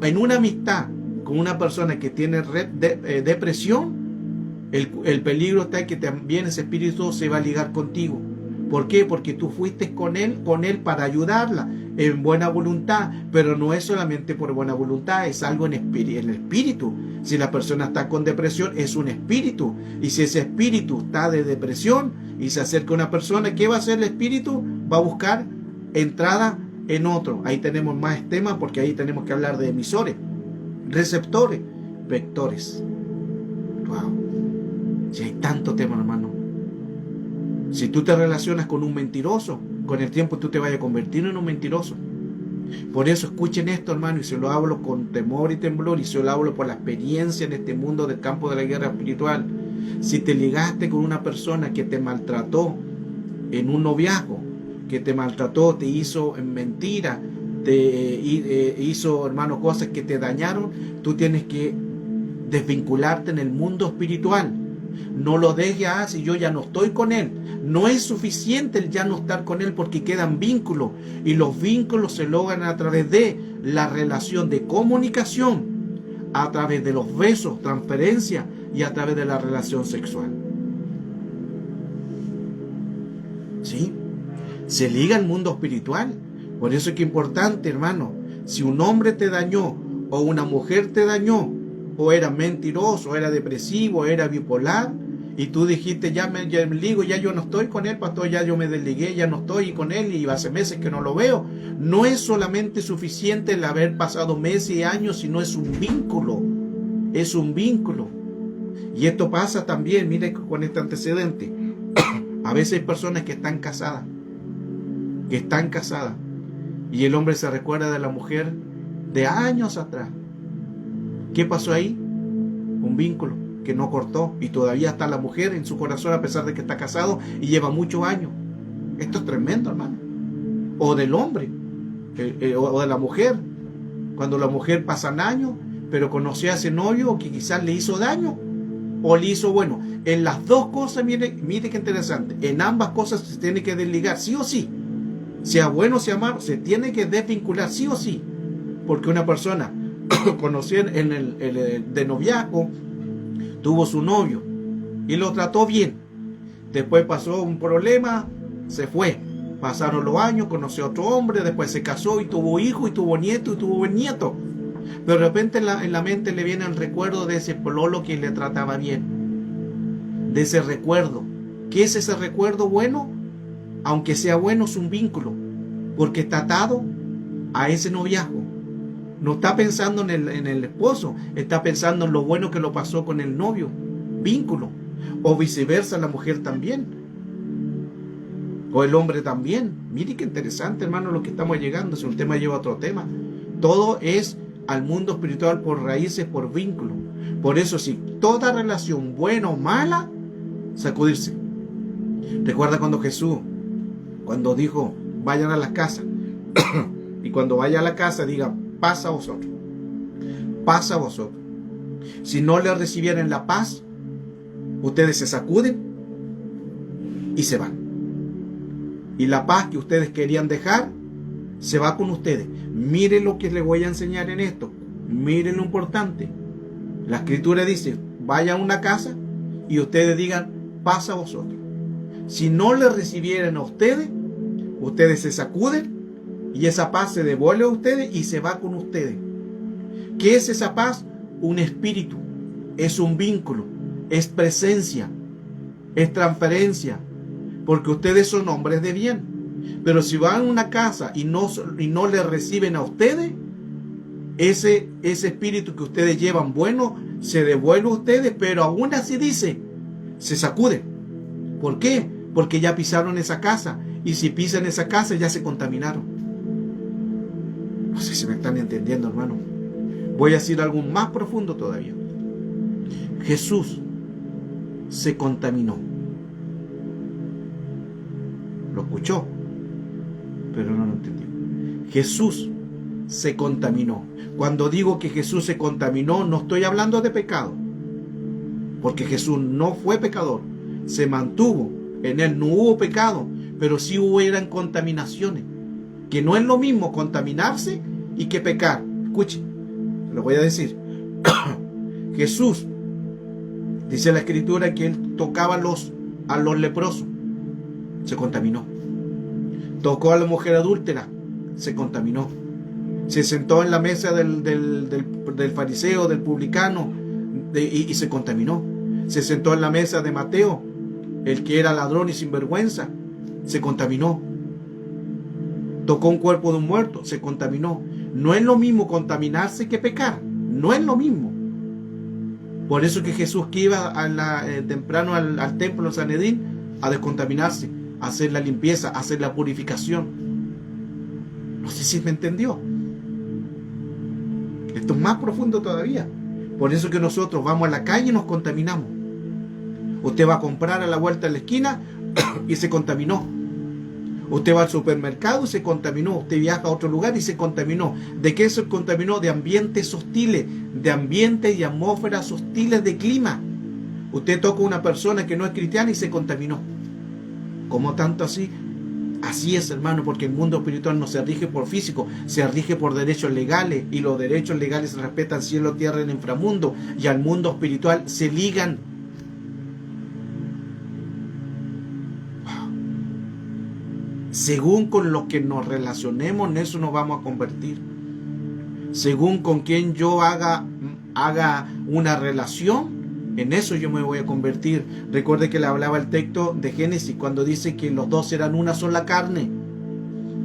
en una amistad con una persona que tiene depresión, el peligro está en que también ese espíritu se va a ligar contigo. ¿Por qué? Porque tú fuiste con él para ayudarla en buena voluntad, pero no es solamente por buena voluntad, es algo en el espíritu. Si la persona está con depresión, es un espíritu, y si ese espíritu está de depresión y se acerca a una persona, ¿qué va a hacer el espíritu? Va a buscar entrada en otro. Ahí tenemos más temas, porque ahí tenemos que hablar de emisores, receptores, vectores. Wow. Si hay tanto tema, hermano. Si tú te relacionas con un mentiroso, con el tiempo tú te vas a convertir en un mentiroso. Por eso escuchen esto, hermano, y se lo hablo con temor y temblor, y se lo hablo por la experiencia en este mundo del campo de la guerra espiritual. Si te ligaste con una persona que te maltrató en un noviazgo, que te maltrató, te hizo mentira, te hizo, hermano, cosas que te dañaron, tú tienes que desvincularte en el mundo espiritual. No lo dejes, si yo ya no estoy con él. No es suficiente el ya no estar con él, porque quedan vínculos, y los vínculos se logran a través de la relación de comunicación, a través de los besos, transferencia, y a través de la relación sexual. ¿Sí? Se liga al mundo espiritual. Por eso es que es importante, hermano, si un hombre te dañó o una mujer te dañó, o era mentiroso, o era depresivo, o era bipolar, y tú dijiste, ya me ligo, ya yo no estoy con él, pastor, ya yo me desligué, ya no estoy con él, y hace meses que no lo veo. No es solamente suficiente el haber pasado meses y años, sino es un vínculo. Es un vínculo. Y esto pasa también, mire, con este antecedente. A veces hay personas que están casadas, y el hombre se recuerda de la mujer de años atrás. ¿Qué pasó ahí? Un vínculo que no cortó, y todavía está la mujer en su corazón a pesar de que está casado y lleva muchos años. Esto es tremendo, hermano. O del hombre, o de la mujer. Cuando la mujer pasa años, pero conoció a ese novio que quizás le hizo daño o le hizo bueno. En las dos cosas, mire qué interesante. En ambas cosas se tiene que desligar, sí o sí. Sea bueno o sea malo, se tiene que desvincular, sí o sí. Porque una persona conoció en el de noviazgo, tuvo su novio y lo trató bien. Después pasó un problema, se fue. Pasaron los años, conoció a otro hombre, después se casó y tuvo hijo, y tuvo nieto, y tuvo nieto. Pero de repente en la mente le viene el recuerdo de ese pololo que le trataba bien. De ese recuerdo. ¿Qué es ese recuerdo bueno? Aunque sea bueno, es un vínculo, porque está atado a ese noviazgo. No está pensando en el esposo, está pensando en lo bueno que lo pasó con el novio. Vínculo. O viceversa, la mujer también. O el hombre también. Mire qué interesante, hermano, lo que estamos llegando. Si un tema lleva a otro tema. Todo es al mundo espiritual por raíces, por vínculo. Por eso, si toda relación buena o mala, sacudirse. Recuerda cuando Jesús, cuando dijo, vayan a las casas, y cuando vaya a la casa diga, paz a vosotros, paz a vosotros. Si no le recibieran la paz, ustedes se sacuden y se van. Y la paz que ustedes querían dejar, se va con ustedes. Miren lo que les voy a enseñar en esto. Miren lo importante. La Escritura dice, vayan a una casa y ustedes digan, paz a vosotros. Si no le recibieran a ustedes, ustedes se sacuden y esa paz se devuelve a ustedes y se va con ustedes. ¿Qué es esa paz? Un espíritu, es un vínculo, es presencia, es transferencia, porque ustedes son hombres de bien. Pero si van a una casa y no le reciben a ustedes, ese espíritu que ustedes llevan bueno se devuelve a ustedes, pero aún así dice, se sacude. ¿Por qué? Porque ya pisaron esa casa, y si pisan esa casa ya se contaminaron. No sé si me están entendiendo, hermano. Voy a decir algo más profundo todavía. Jesús se contaminó. Lo escuchó, pero no lo entendió. Jesús se contaminó. Cuando digo que Jesús se contaminó, no estoy hablando de pecado, porque Jesús no fue pecador, se mantuvo, en él no hubo pecado, pero sí hubieran contaminaciones, que no es lo mismo contaminarse y que pecar. Escuche, lo voy a decir. Jesús, dice la Escritura, que él tocaba a los leprosos, se contaminó. Tocó a la mujer adúltera, se contaminó. Se sentó en la mesa del fariseo, del publicano, y se contaminó. Se sentó en la mesa de Mateo, el que era ladrón y sinvergüenza, se contaminó. Tocó un cuerpo de un muerto, se contaminó. No es lo mismo contaminarse que pecar, no es lo mismo. Por eso que Jesús, que iba temprano al templo de Sanedrín a descontaminarse, a hacer la limpieza, a hacer la purificación. No sé si me entendió. Esto es más profundo todavía. Por eso que nosotros vamos a la calle y nos contaminamos. Usted va a comprar a la vuelta de la esquina y se contaminó. Usted va al supermercado y se contaminó. Usted viaja a otro lugar y se contaminó. ¿De qué se contaminó? De ambientes hostiles, de ambientes y atmósferas hostiles de clima. Usted toca a una persona que no es cristiana y se contaminó. ¿Cómo tanto así? Así es, hermano, porque el mundo espiritual no se rige por físico, se rige por derechos legales, y los derechos legales se respetan cielo, tierra y el inframundo, y al mundo espiritual se ligan. Según con lo que nos relacionemos, en eso nos vamos a convertir. Según con quien yo haga una relación, en eso yo me voy a convertir. Recuerde que le hablaba el texto de Génesis cuando dice que los dos eran una sola carne.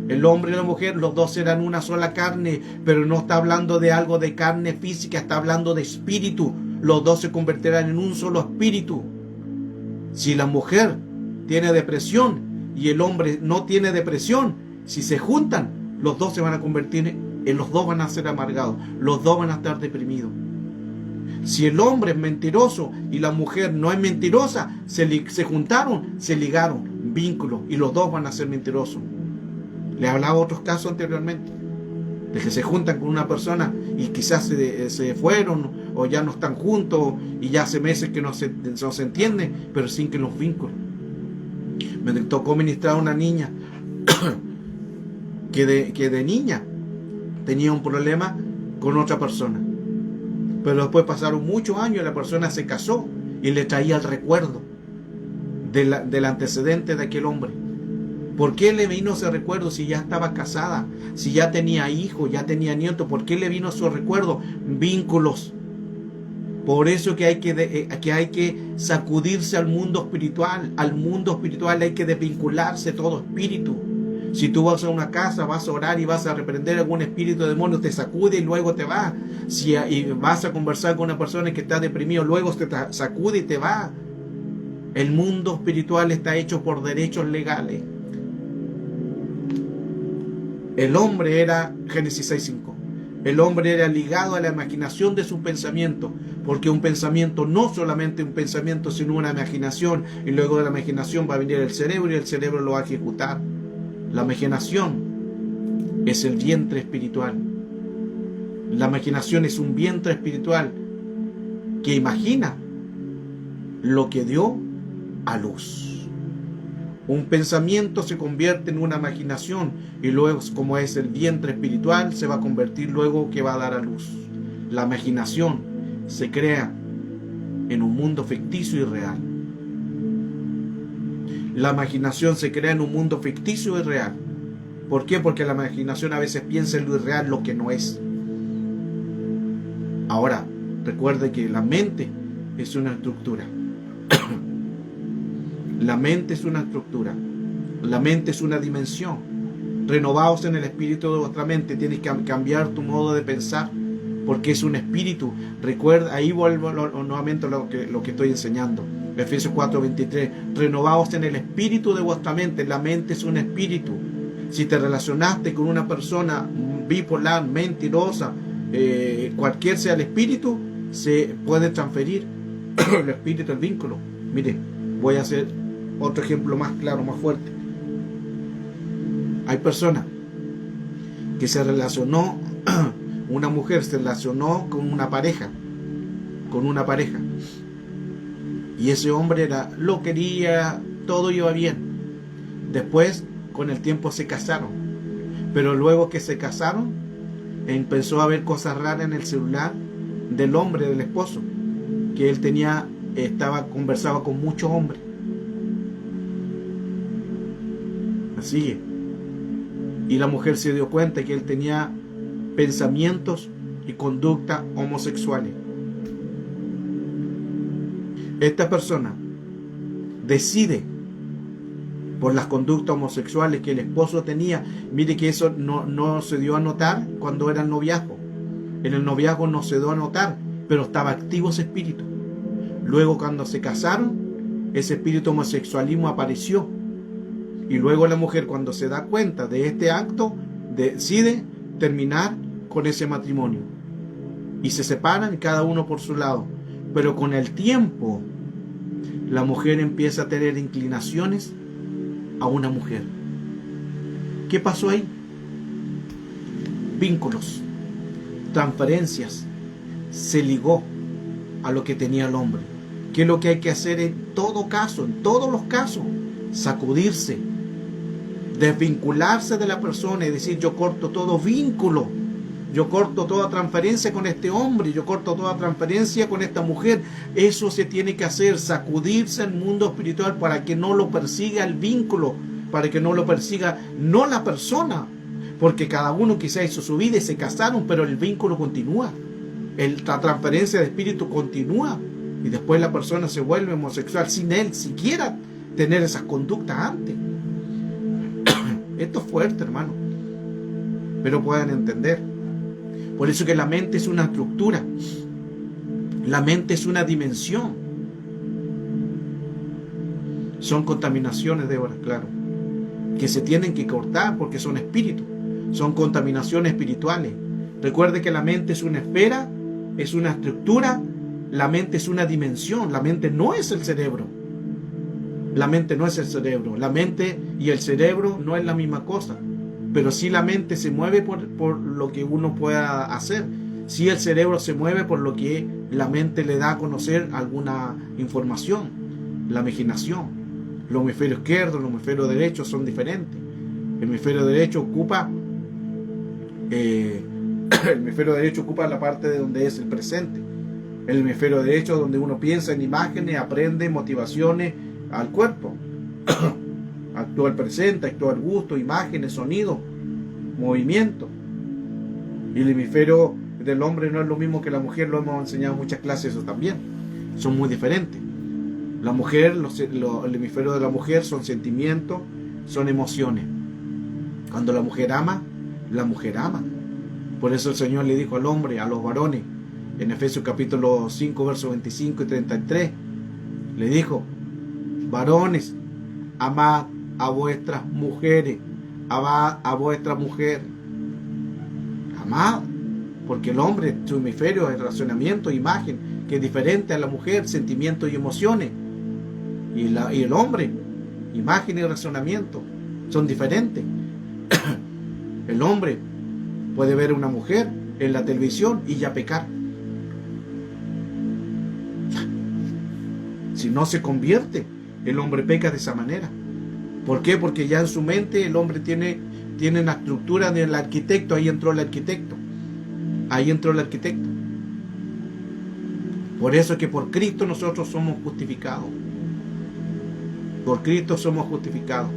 El hombre y la mujer, los dos eran una sola carne, pero no está hablando de algo de carne física, está hablando de espíritu. Los dos se convertirán en un solo espíritu. Si la mujer tiene depresión y el hombre no tiene depresión, si se juntan, los dos se van a convertir los dos van a ser amargados, los dos van a estar deprimidos. Si el hombre es mentiroso y la mujer no es mentirosa, se juntaron, se ligaron, vínculos, y los dos van a ser mentirosos. Le hablaba otros casos anteriormente, de que se juntan con una persona y quizás se fueron o ya no están juntos y ya hace meses que no se entienden, pero sin que los vínculos. Me tocó ministrar a una niña que de niña tenía un problema con otra persona. Pero después pasaron muchos años y la persona se casó y le traía el recuerdo del antecedente de aquel hombre. ¿Por qué le vino ese recuerdo si ya estaba casada, si ya tenía hijos, ya tenía nietos? ¿Por qué le vino ese recuerdo? Vínculos. Por eso que hay que sacudirse al mundo espiritual. Al mundo espiritual hay que desvincularse todo espíritu. Si tú vas a una casa, vas a orar y vas a reprender algún espíritu de demonio, te sacude y luego te va. Si vas a conversar con una persona que está deprimido, luego te sacude y te va. El mundo espiritual está hecho por derechos legales. El hombre era, Génesis 6:5, El hombre era ligado a la imaginación de su pensamiento, porque un pensamiento no solamente un pensamiento, sino una imaginación, y luego de la imaginación va a venir el cerebro y el cerebro lo va a ejecutar. La imaginación es el vientre espiritual. La imaginación es un vientre espiritual que imagina lo que dio a luz. Un pensamiento se convierte en una imaginación y luego, como es el vientre espiritual, se va a convertir luego que va a dar a luz. La imaginación se crea en un mundo ficticio y real. La imaginación se crea en un mundo ficticio y real. ¿Por qué? Porque la imaginación a veces piensa en lo irreal, lo que no es. Ahora, recuerde que la mente es una estructura. La mente es una estructura. La mente es una dimensión. Renovaos en el espíritu de vuestra mente. Tienes que cambiar tu modo de pensar, porque es un espíritu. Recuerda, ahí vuelvo nuevamente a lo que estoy enseñando. Efesios 4:23. Renovaos en el espíritu de vuestra mente. La mente es un espíritu. Si te relacionaste con una persona bipolar, mentirosa, cualquier sea el espíritu, se puede transferir el espíritu, el vínculo. Mire, voy a hacer otro ejemplo más claro, más fuerte. Hay personas que se relacionó, una mujer se relacionó con una pareja, y ese hombre lo quería, todo iba bien. Después, con el tiempo se casaron, pero luego que se casaron, empezó a ver cosas raras en el celular del hombre, del esposo, que él conversaba con muchos hombres. Así. Y la mujer se dio cuenta que él tenía pensamientos y conducta homosexuales. Esta persona decide, por las conductas homosexuales que el esposo tenía, mire que eso no se dio a notar cuando era el noviazgo. En el noviazgo no se dio a notar, pero estaba activo ese espíritu. Luego, cuando se casaron, ese espíritu homosexualismo apareció. Y luego la mujer, cuando se da cuenta de este acto, decide terminar con ese matrimonio. Y se separan, cada uno por su lado. Pero con el tiempo, la mujer empieza a tener inclinaciones a una mujer. ¿Qué pasó ahí? Vínculos, transferencias. Se ligó a lo que tenía el hombre. ¿Qué es lo que hay que hacer en todo caso, en todos los casos? Sacudirse, desvincularse de la persona y decir: yo corto todo vínculo, yo corto toda transferencia con este hombre, yo corto toda transferencia con esta mujer. Eso se tiene que hacer, sacudirse al mundo espiritual para que no lo persiga el vínculo, para que no lo persiga no la persona, porque cada uno quizá hizo su vida y se casaron, pero el vínculo continúa, la transferencia de espíritu continúa, y después la persona se vuelve homosexual sin él siquiera tener esas conductas antes. Esto es fuerte, hermano, pero puedan entender. Por eso que la mente es una estructura, la mente es una dimensión. Son contaminaciones, Débora, claro, que se tienen que cortar porque son espíritus, son contaminaciones espirituales. Recuerde que la mente es una esfera, es una estructura, la mente es una dimensión, la mente no es el cerebro. La mente no es el cerebro, la mente y el cerebro no es la misma cosa. Pero sí la mente se mueve por lo que uno pueda hacer. Sí el cerebro se mueve por lo que la mente le da a conocer alguna información. La imaginación. El hemisferio izquierdo, el hemisferio derecho son diferentes. El hemisferio derecho ocupa la parte de donde es el presente. El hemisferio derecho donde uno piensa en imágenes, aprende, motivaciones al cuerpo. Actúa el presente, actúa el gusto, imágenes, sonido, movimiento. Y el hemisferio del hombre no es lo mismo que la mujer, lo hemos enseñado en muchas clases, eso también. Son muy diferentes. La mujer, el hemisferio de la mujer son sentimientos, son emociones. Cuando la mujer ama, la mujer ama. Por eso el Señor le dijo al hombre, a los varones, en Efesios capítulo 5, versos 25 y 33, le dijo: varones, amad a vuestras mujeres, amad a vuestra mujer, amad. porque el hombre, su hemisferio es razonamiento, imagen, que es diferente a la mujer, sentimientos y emociones. Y el hombre, imagen y razonamiento, son diferentes. El hombre puede ver a una mujer en la televisión y ya pecar. Si no se convierte, el hombre peca de esa manera. ¿Por qué? Porque ya en su mente el hombre tiene la estructura del arquitecto. Ahí entró el arquitecto. Ahí entró el arquitecto. Por eso es que por Cristo nosotros somos justificados. Por Cristo somos justificados.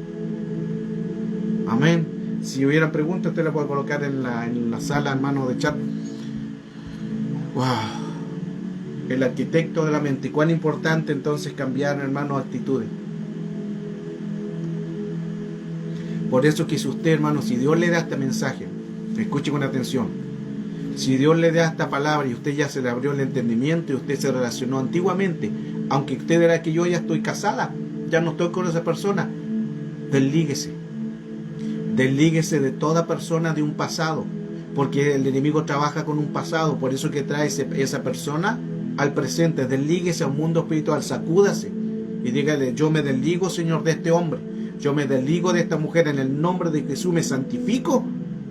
Amén. Si hubiera preguntas, usted la puede colocar en la sala, hermano, de chat. Wow. El arquitecto de la mente. ¿Cuán importante entonces cambiar, hermano, actitudes? Por eso que si usted, hermano, si Dios le da este mensaje, escuche con atención. Si Dios le da esta palabra y usted ya se le abrió el entendimiento y usted se relacionó antiguamente, aunque usted dirá que yo ya estoy casada, ya no estoy con esa persona, deslíguese. Deslíguese de toda persona de un pasado, porque el enemigo trabaja con un pasado, por eso que trae esa persona al presente. Deslíguese a un mundo espiritual, sacúdase y dígale: yo me desligo, Señor, de este hombre, yo me desligo de esta mujer, en el nombre de Jesús me santifico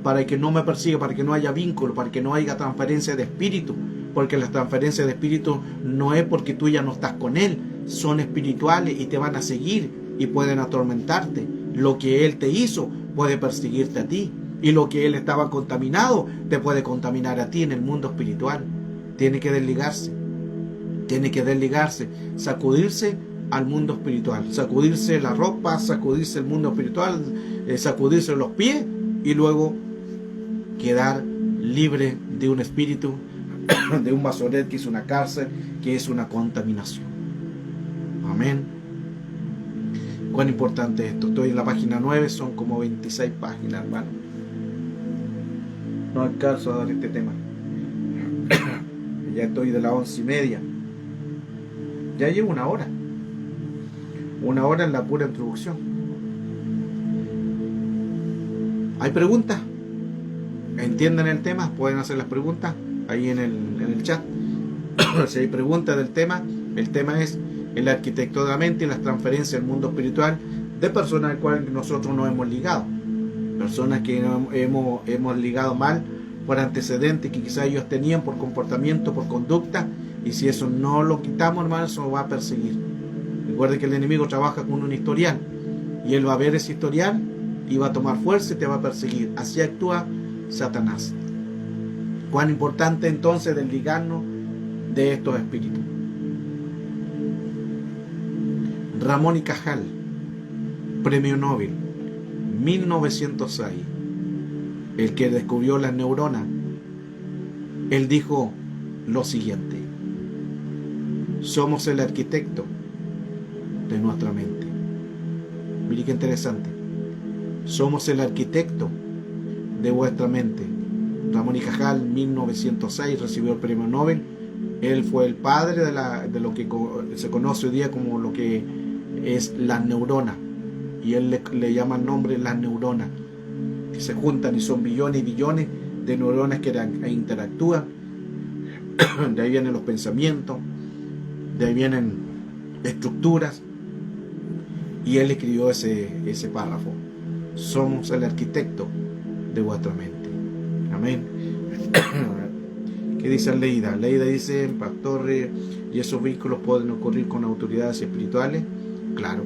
para que no me persiga, para que no haya vínculo, para que no haya transferencia de espíritu, porque las transferencias de espíritu no es porque tú ya no estás con él, son espirituales y te van a seguir y pueden atormentarte. Lo que él te hizo puede perseguirte a ti, y lo que él estaba contaminado te puede contaminar a ti en el mundo espiritual. Tiene que desligarse, sacudirse al mundo espiritual, sacudirse la ropa, sacudirse el mundo espiritual, sacudirse los pies y luego quedar libre de un espíritu, de un basoret que es una cárcel, que es una contaminación. Amén. Cuán importante es esto. Estoy en la página 9, son como 26 páginas, hermano. No alcanzo a dar este tema. Ya estoy de las 11:30. Ya llevo una hora. Una hora en la pura introducción. ¿Hay preguntas? ¿Entienden el tema? Pueden hacer las preguntas ahí en el chat. Si hay preguntas del tema, el tema es el arquitecto de la mente y las transferencias al mundo espiritual de personas al cual nosotros no hemos ligado. Personas que hemos ligado mal por antecedentes que quizás ellos tenían, por comportamiento, por conducta, y si eso no lo quitamos, hermano, eso va a perseguir. Recuerde que el enemigo trabaja con un historial, y él va a ver ese historial y va a tomar fuerza y te va a perseguir. Así actúa Satanás. Cuán importante entonces desligarnos de estos espíritus. Ramón y Cajal, Premio Nobel, 1906, el que descubrió las neuronas, él dijo lo siguiente: somos el arquitecto de nuestra mente. Mire qué interesante. Somos el arquitecto de vuestra mente. Ramón y Cajal, 1906, recibió el Premio Nobel. Él fue el padre de lo que se conoce hoy día como lo que es las neuronas, y él le llama el nombre las neuronas, que se juntan y son billones y billones de neuronas que interactúan. De ahí vienen los pensamientos, de ahí vienen estructuras, y él escribió ese párrafo: somos el arquitecto de vuestra mente. Amén. ¿Qué dice Leida? Leida dice: pastor, ¿y esos vínculos pueden ocurrir con autoridades espirituales? Claro.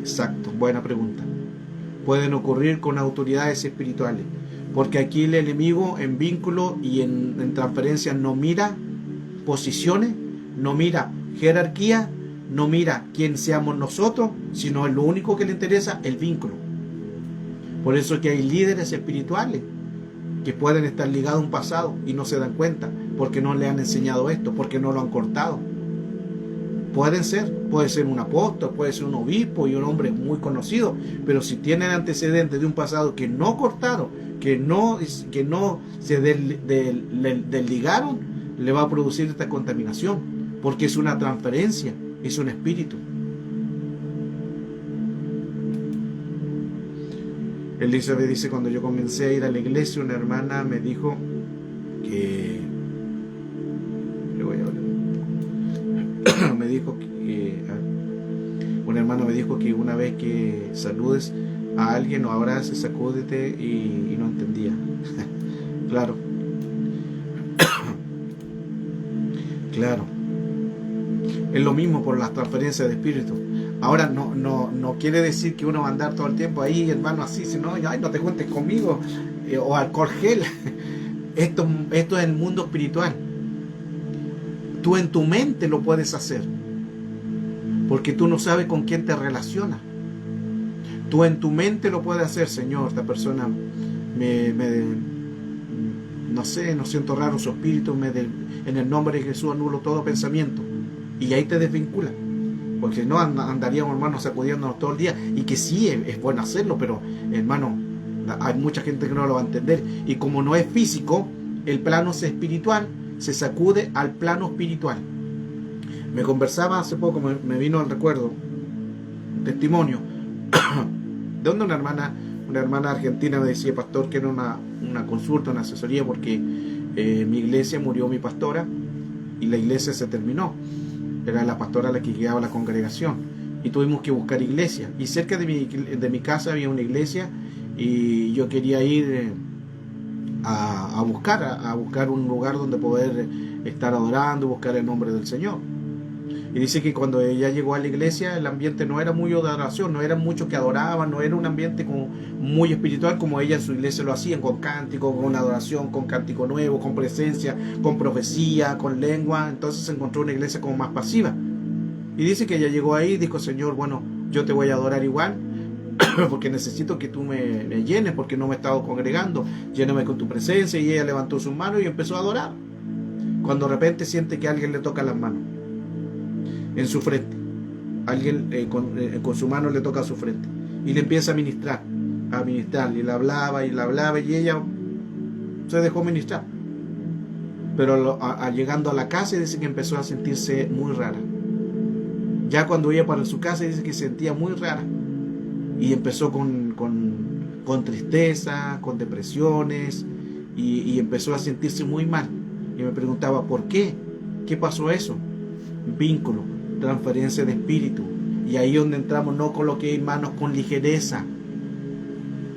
Exacto, buena pregunta. Pueden ocurrir con autoridades espirituales, porque aquí el enemigo en vínculo y en transferencia no mira posiciones, no mira jerarquía, no mira quién seamos nosotros, sino es lo único que le interesa, el vínculo. Por eso es que hay líderes espirituales que pueden estar ligados a un pasado y no se dan cuenta, porque no le han enseñado esto, porque no lo han cortado. Puede ser un apóstol, puede ser un obispo y un hombre muy conocido, pero si tienen antecedentes de un pasado que no cortaron, que no se desligaron, le va a producir esta contaminación, porque es una transferencia, es un espíritu. Elizabeth dice, cuando yo comencé a ir a la iglesia, una hermana me dijo que... me dijo que... un hermano me dijo que una vez que saludes a alguien o abraces, sacúdete, y no entendía. Claro. Claro. Es lo mismo por las transferencias de espíritu. Ahora no quiere decir que uno va a andar todo el tiempo ahí, hermano, así, sino, ay, no te juntes conmigo, o alcohol gel. Esto es el mundo espiritual. Tú en tu mente lo puedes hacer, porque tú no sabes con quién te relacionas. Tú en tu mente lo puedes hacer. Señor, esta persona no sé, no siento raro su espíritu, en el nombre de Jesús anulo todo pensamiento. Y ahí te desvincula, porque no andaríamos, hermanos, sacudiéndonos todo el día. Y que sí, es bueno hacerlo, pero, hermano, hay mucha gente que no lo va a entender. Y como no es físico, el plano es espiritual, se sacude al plano espiritual. Me conversaba hace poco, me vino al recuerdo un testimonio de donde una hermana argentina me decía, pastor, que era una consulta, una asesoría, porque mi iglesia murió mi pastora y la iglesia se terminó. Era la pastora la que guiaba la congregación y tuvimos que buscar iglesia, y cerca de mi casa había una iglesia, y yo quería ir a buscar un lugar donde poder estar adorando, buscar el nombre del Señor. Y dice que cuando ella llegó a la iglesia, el ambiente no era muy de adoración, no eran muchos que adoraban, no era un ambiente como muy espiritual como ella en su iglesia lo hacían, con cántico, con adoración, con cántico nuevo, con presencia, con profecía, con lengua. Entonces se encontró una iglesia como más pasiva. Y dice que ella llegó ahí y dijo, Señor, bueno, yo te voy a adorar igual, porque necesito que tú me llenes, porque no me he estado congregando, lléname con tu presencia. Y ella levantó sus manos y empezó a adorar, cuando de repente siente que alguien le toca las manos en su frente. Alguien con su mano le toca su frente y le empieza a ministrar, y le hablaba y ella se dejó ministrar. Pero llegando a la casa, dice que empezó a sentirse muy rara. Ya cuando iba para su casa, dice que se sentía muy rara, y empezó con tristeza, con depresiones, y empezó a sentirse muy mal. Y me preguntaba, ¿por qué? ¿Qué pasó eso? Vínculo, transferencia de espíritu. Y ahí donde entramos, no coloqué manos con ligereza.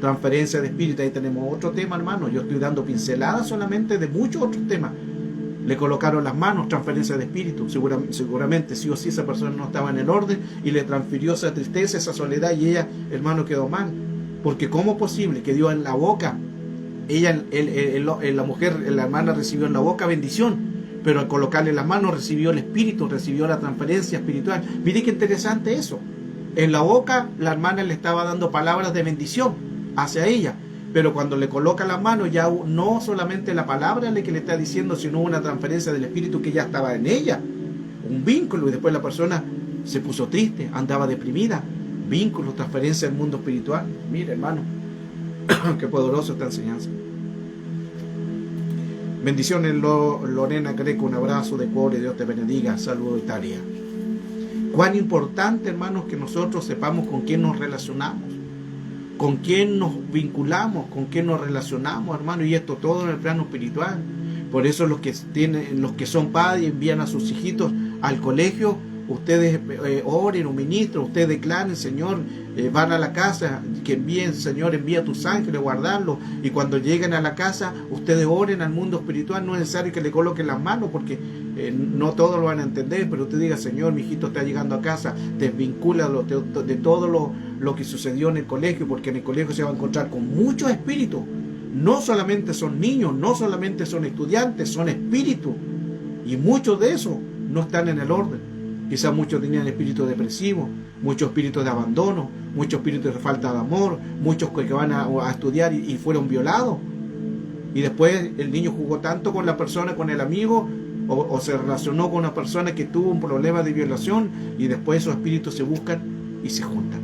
Transferencia de espíritu. Ahí tenemos otro tema, hermano. Yo estoy dando pinceladas solamente de muchos otros temas. Le colocaron las manos, transferencia de espíritu. Seguramente sí o sí esa persona no estaba en el orden, y le transfirió esa tristeza, esa soledad, y ella, hermano, quedó mal. Porque ¿cómo es posible que dio en la boca? La mujer, la hermana, recibió en la boca bendición, pero al colocarle las manos recibió el espíritu, recibió la transferencia espiritual. Mire qué interesante eso. En la boca la hermana le estaba dando palabras de bendición hacia ella, pero cuando le coloca las manos, ya no solamente la palabra que le está diciendo, sino una transferencia del espíritu que ya estaba en ella, un vínculo. Y después la persona se puso triste, andaba deprimida. Vínculo, transferencia del mundo espiritual. Mire, hermano, qué poderoso esta enseñanza. Bendiciones, Lorena Greco, un abrazo de Ecuador, y Dios te bendiga. Saludo, Italia. Cuán importante, hermanos, que nosotros sepamos con quién nos relacionamos, con quién nos vinculamos, con quién nos relacionamos, hermano, y esto todo en el plano espiritual. Por eso los que son padres y envían a sus hijitos al colegio, ustedes oren o ministren, ustedes declaren, Señor, van a la casa, que envíen, Señor, envía tus ángeles, guardarlos, y cuando lleguen a la casa, ustedes oren al mundo espiritual. No es necesario que le coloquen las manos, porque no todos lo van a entender, pero usted diga, Señor, mi hijito está llegando a casa, desvincúlalo de todo lo que sucedió en el colegio, porque en el colegio se va a encontrar con muchos espíritus. No solamente son niños, no solamente son estudiantes, son espíritus, y muchos de esos no están en el orden. Quizás muchos tenían espíritu depresivo, muchos espíritus de abandono, muchos espíritus de falta de amor, muchos que van a estudiar y fueron violados. Y después el niño jugó tanto con la persona, con el amigo, o se relacionó con una persona que tuvo un problema de violación, y después esos espíritus se buscan y se juntan.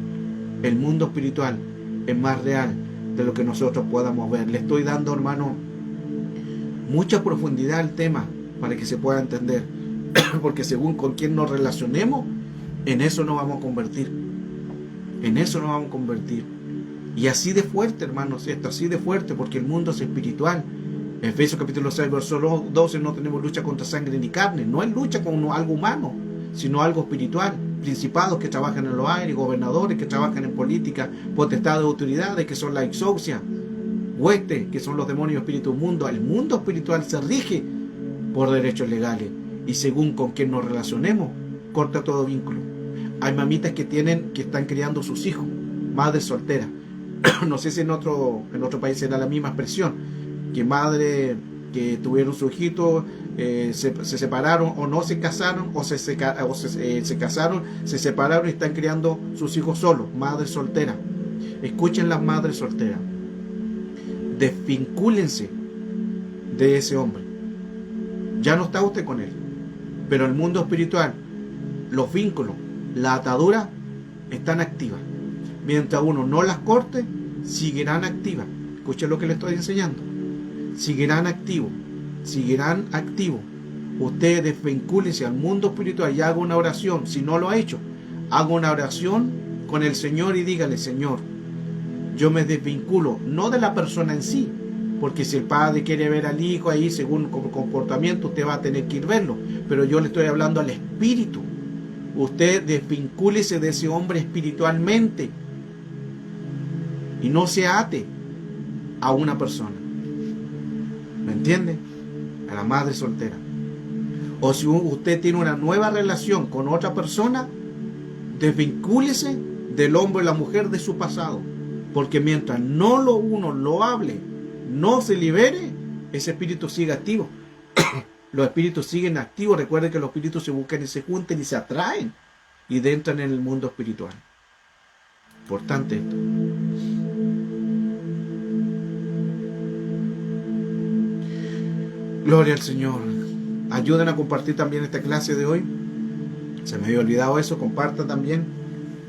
El mundo espiritual es más real de lo que nosotros podamos ver. Le estoy dando, hermano, mucha profundidad al tema para que se pueda entender. Porque según con quién nos relacionemos, en eso nos vamos a convertir. En eso nos vamos a convertir. Y así de fuerte, hermanos, esto, así de fuerte, porque el mundo es espiritual. Efesios capítulo 6, verso 12, no tenemos lucha contra sangre ni carne. No es lucha con algo humano, sino algo espiritual. Principados que trabajan en los aires, gobernadores que trabajan en política, potestades de autoridades que son la exousia, huestes que son los demonios espíritus mundo. El mundo espiritual se rige por derechos legales y según con quien nos relacionemos, corta todo vínculo. Hay mamitas que están criando sus hijos, madres solteras. No sé si en otro país era la misma expresión, que madres que tuvieron su hijito se separaron o no se casaron o se casaron, se separaron y están criando sus hijos solos, madres solteras. Escuchen las madres solteras, desvincúlense de ese hombre. Ya no está usted con él, pero el mundo espiritual, los vínculos, la atadura están activas. Mientras uno no las corte, seguirán activas. Escuchen lo que le estoy enseñando. Seguirán activos. Usted desvincúlese al mundo espiritual y haga una oración. Si no lo ha hecho, haga una oración con el Señor y dígale: Señor, yo me desvinculo, no de la persona en sí, porque si el padre quiere ver al hijo ahí según el comportamiento, usted va a tener que ir verlo, pero yo le estoy hablando al espíritu. Usted desvincúlese de ese hombre espiritualmente y no se ate a una persona. ¿Me entiende? A la madre soltera. O si usted tiene una nueva relación con otra persona, desvincúlese del hombre y la mujer de su pasado, porque mientras uno lo hable, no se libere, ese espíritu sigue activo. Los espíritus siguen activos. Recuerden que los espíritus se buscan y se juntan y se atraen y entran en el mundo espiritual. Importante esto. Gloria al Señor. Ayuden a compartir también esta clase de hoy. Se me había olvidado eso. Comparta también.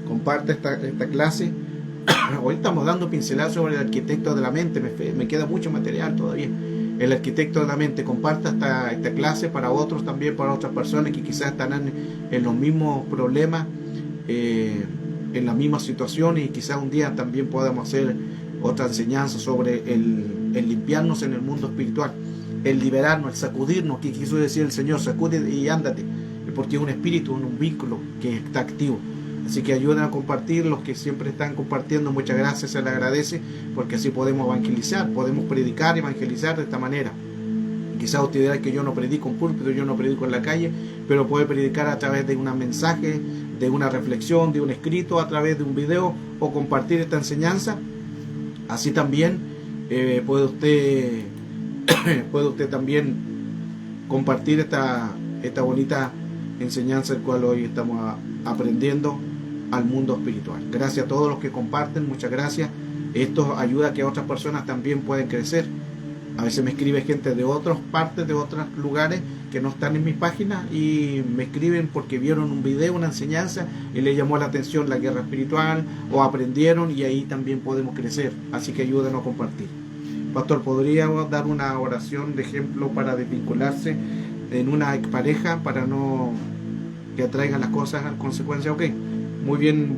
Comparta esta clase. Hoy estamos dando pinceladas sobre el arquitecto de la mente. Me queda mucho material todavía. El arquitecto de la mente. Comparta esta clase para otros también, para otras personas que quizás estarán en los mismos problemas, en la misma situación, y quizás un día también podamos hacer otra enseñanza sobre el limpiarnos en el mundo espiritual, el liberarnos, el sacudirnos, que quiso decir el Señor: sacude y ándate, porque es un espíritu, un vínculo que está activo. Así que ayuden a compartir, los que siempre están compartiendo, muchas gracias, se les agradece, porque así podemos evangelizar, podemos predicar y evangelizar de esta manera. Quizás usted dirá que yo no predico en púlpito, yo no predico en la calle, pero puede predicar a través de un mensaje, de una reflexión, de un escrito, a través de un video, o compartir esta enseñanza. Así también puede usted también compartir esta bonita enseñanza, el cual hoy estamos aprendiendo al mundo espiritual. Gracias a todos los que comparten, muchas gracias. Esto ayuda a que otras personas también puedan crecer. A veces me escribe gente de otras partes, de otros lugares que no están en mi página, y me escriben porque vieron un video, una enseñanza, y les llamó la atención la guerra espiritual, o aprendieron, y ahí también podemos crecer. Así que ayúdenos a compartir. Pastor, ¿podría dar una oración de ejemplo para desvincularse en una pareja, para no que atraigan las cosas a consecuencia? Ok, muy bien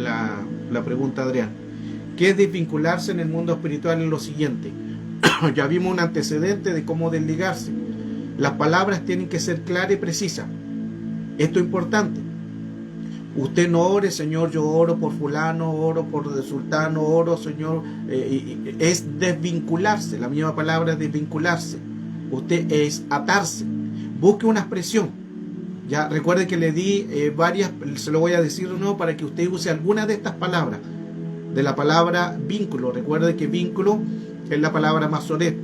la pregunta, Adrián. ¿Qué es desvincularse en el mundo espiritual? En lo siguiente. Ya vimos un antecedente de cómo desligarse. Las palabras tienen que ser claras y precisas. Esto es importante. Usted no ore: Señor, yo oro por fulano, oro por sultano, oro, Señor. Es desvincularse. La misma palabra es desvincularse. Usted es atarse. Busque una expresión. Ya recuerde que le di varias, se lo voy a decir de nuevo para que usted use alguna de estas palabras. De la palabra vínculo. Recuerde que vínculo es la palabra masoret.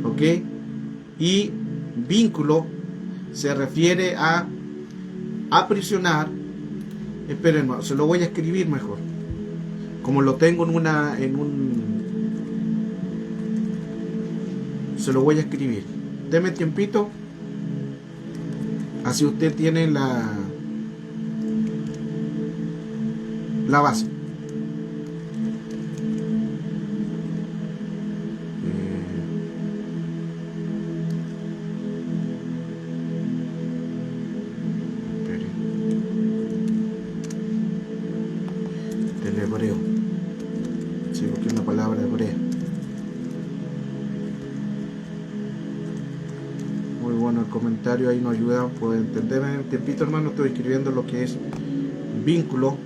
¿Ok? Y vínculo se refiere a aprisionar. Esperen, se lo voy a escribir mejor. Como lo tengo se lo voy a escribir. Deme tiempito. Así usted tiene la base. Del hebreo. Sí, porque es una palabra hebrea. Muy bueno el comentario, ahí nos ayuda a poder entender. En el tiempito, hermano, estoy escribiendo lo que es vínculo.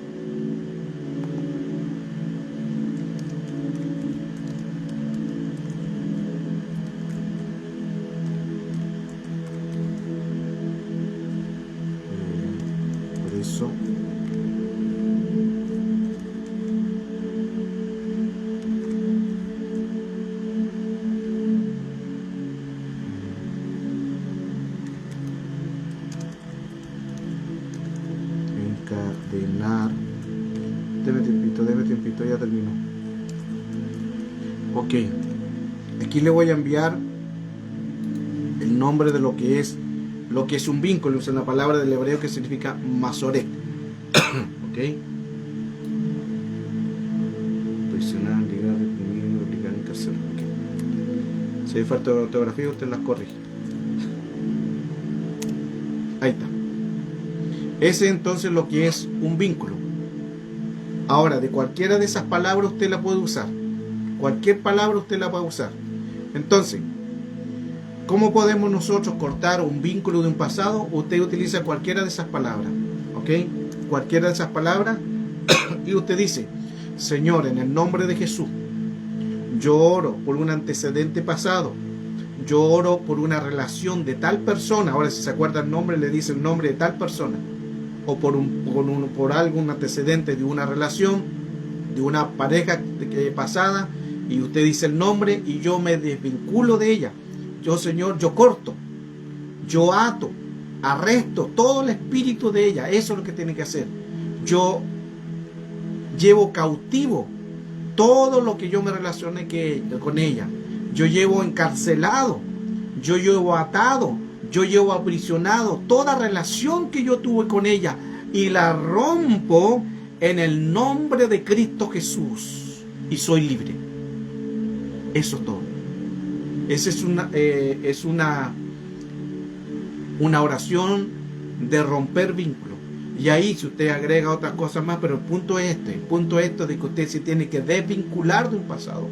Por eso. Encadenar. Deme tiempito, ya termino. Ok, aquí le voy a enviar el nombre de lo que es un vínculo, es una palabra del hebreo que significa masorek. Ok, presionar, ligar, reprimir, obligar, encarcelar. Okay. Si hay falta de ortografía, usted las corrige. Ahí está. Ese entonces lo que es un vínculo. Ahora, de cualquiera de esas palabras usted la puede usar. Cualquier palabra usted la puede usar. Entonces, ¿cómo podemos nosotros cortar un vínculo de un pasado? Usted utiliza cualquiera de esas palabras. ¿Ok? Cualquiera de esas palabras. Y usted dice, Señor, en el nombre de Jesús, yo oro por un antecedente pasado. Yo oro por una relación de tal persona. Ahora, si se acuerda el nombre, le dice el nombre de tal persona. O por algún antecedente de una relación, de una pareja pasada, y usted dice el nombre y yo me desvinculo de ella. Yo, Señor, yo corto, yo ato, arresto todo el espíritu de ella. Eso es lo que tiene que hacer. Yo llevo cautivo todo lo que yo me relacioné con ella. Yo llevo encarcelado, yo llevo atado, yo llevo aprisionado toda relación que yo tuve con ella y la rompo en el nombre de Cristo Jesús y soy libre. Eso es todo. Esa es una oración de romper vínculos. Y ahí si usted agrega otras cosas más, pero el punto es de que usted se tiene que desvincular de un pasado.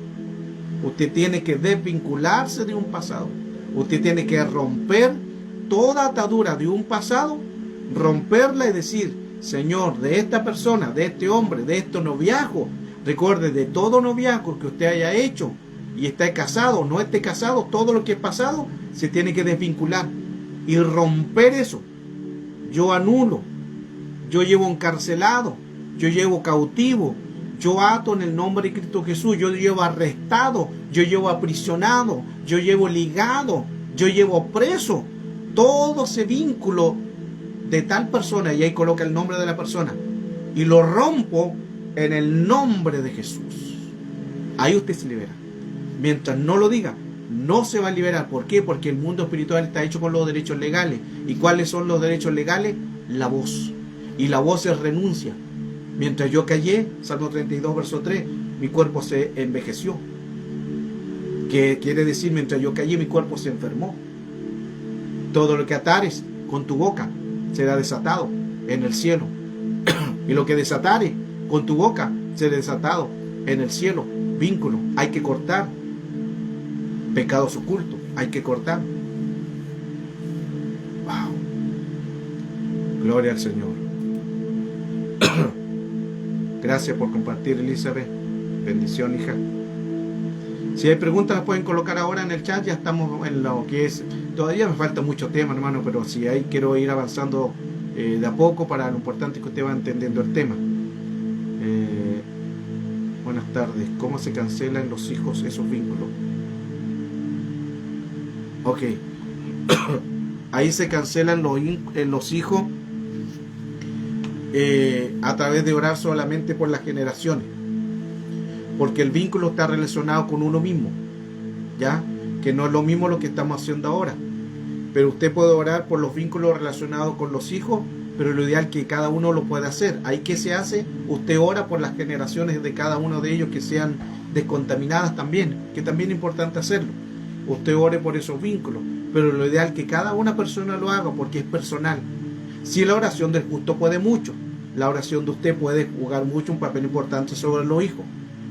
Usted tiene que desvincularse de un pasado. Usted tiene que romper toda atadura de un pasado, romperla y decir, Señor, de esta persona, de este hombre, de este noviazgo, recuerde, de todo noviazgo que usted haya hecho y esté casado o no esté casado, todo lo que es pasado se tiene que desvincular y romper eso. Yo anulo, yo llevo encarcelado, yo llevo cautivo, yo ato en el nombre de Cristo Jesús, yo llevo arrestado, yo llevo aprisionado, yo llevo ligado, yo llevo preso todo ese vínculo de tal persona, y ahí coloca el nombre de la persona, y lo rompo en el nombre de Jesús. Ahí usted se libera. Mientras no lo diga, no se va a liberar. ¿Por qué? Porque el mundo espiritual está hecho con los derechos legales. ¿Y cuáles son los derechos legales? La voz. Y la voz es renuncia. Mientras yo callé, Salmo 32, verso 3, mi cuerpo se envejeció. ¿Qué quiere decir? Mientras yo callé, mi cuerpo se enfermó. Todo lo que atares con tu boca será desatado en el cielo. Y lo que desatare con tu boca será desatado en el cielo. Vínculo, hay que cortar. Pecados ocultos, hay que cortar. Wow. Gloria al Señor. Gracias por compartir, Elizabeth. Bendición, hija. Si hay preguntas las pueden colocar ahora en el chat. Ya estamos en lo que es. Todavía me falta mucho tema, hermano, pero si hay, quiero ir avanzando de a poco para lo importante que usted va entendiendo el tema. Buenas tardes. ¿Cómo se cancelan los hijos esos vínculos? Ok. Ahí se cancelan los hijos a través de orar solamente por las generaciones. Porque el vínculo está relacionado con uno mismo. ¿Ya? Que no es lo mismo lo que estamos haciendo ahora. Pero usted puede orar por los vínculos relacionados con los hijos, pero lo ideal es que cada uno lo pueda hacer. ¿Ahí qué se hace? Usted ora por las generaciones de cada uno de ellos que sean descontaminadas también, que también es importante hacerlo. Usted ore por esos vínculos, pero lo ideal es que cada una persona lo haga porque es personal. Si la oración del justo puede mucho, la oración de usted puede jugar mucho un papel importante sobre los hijos.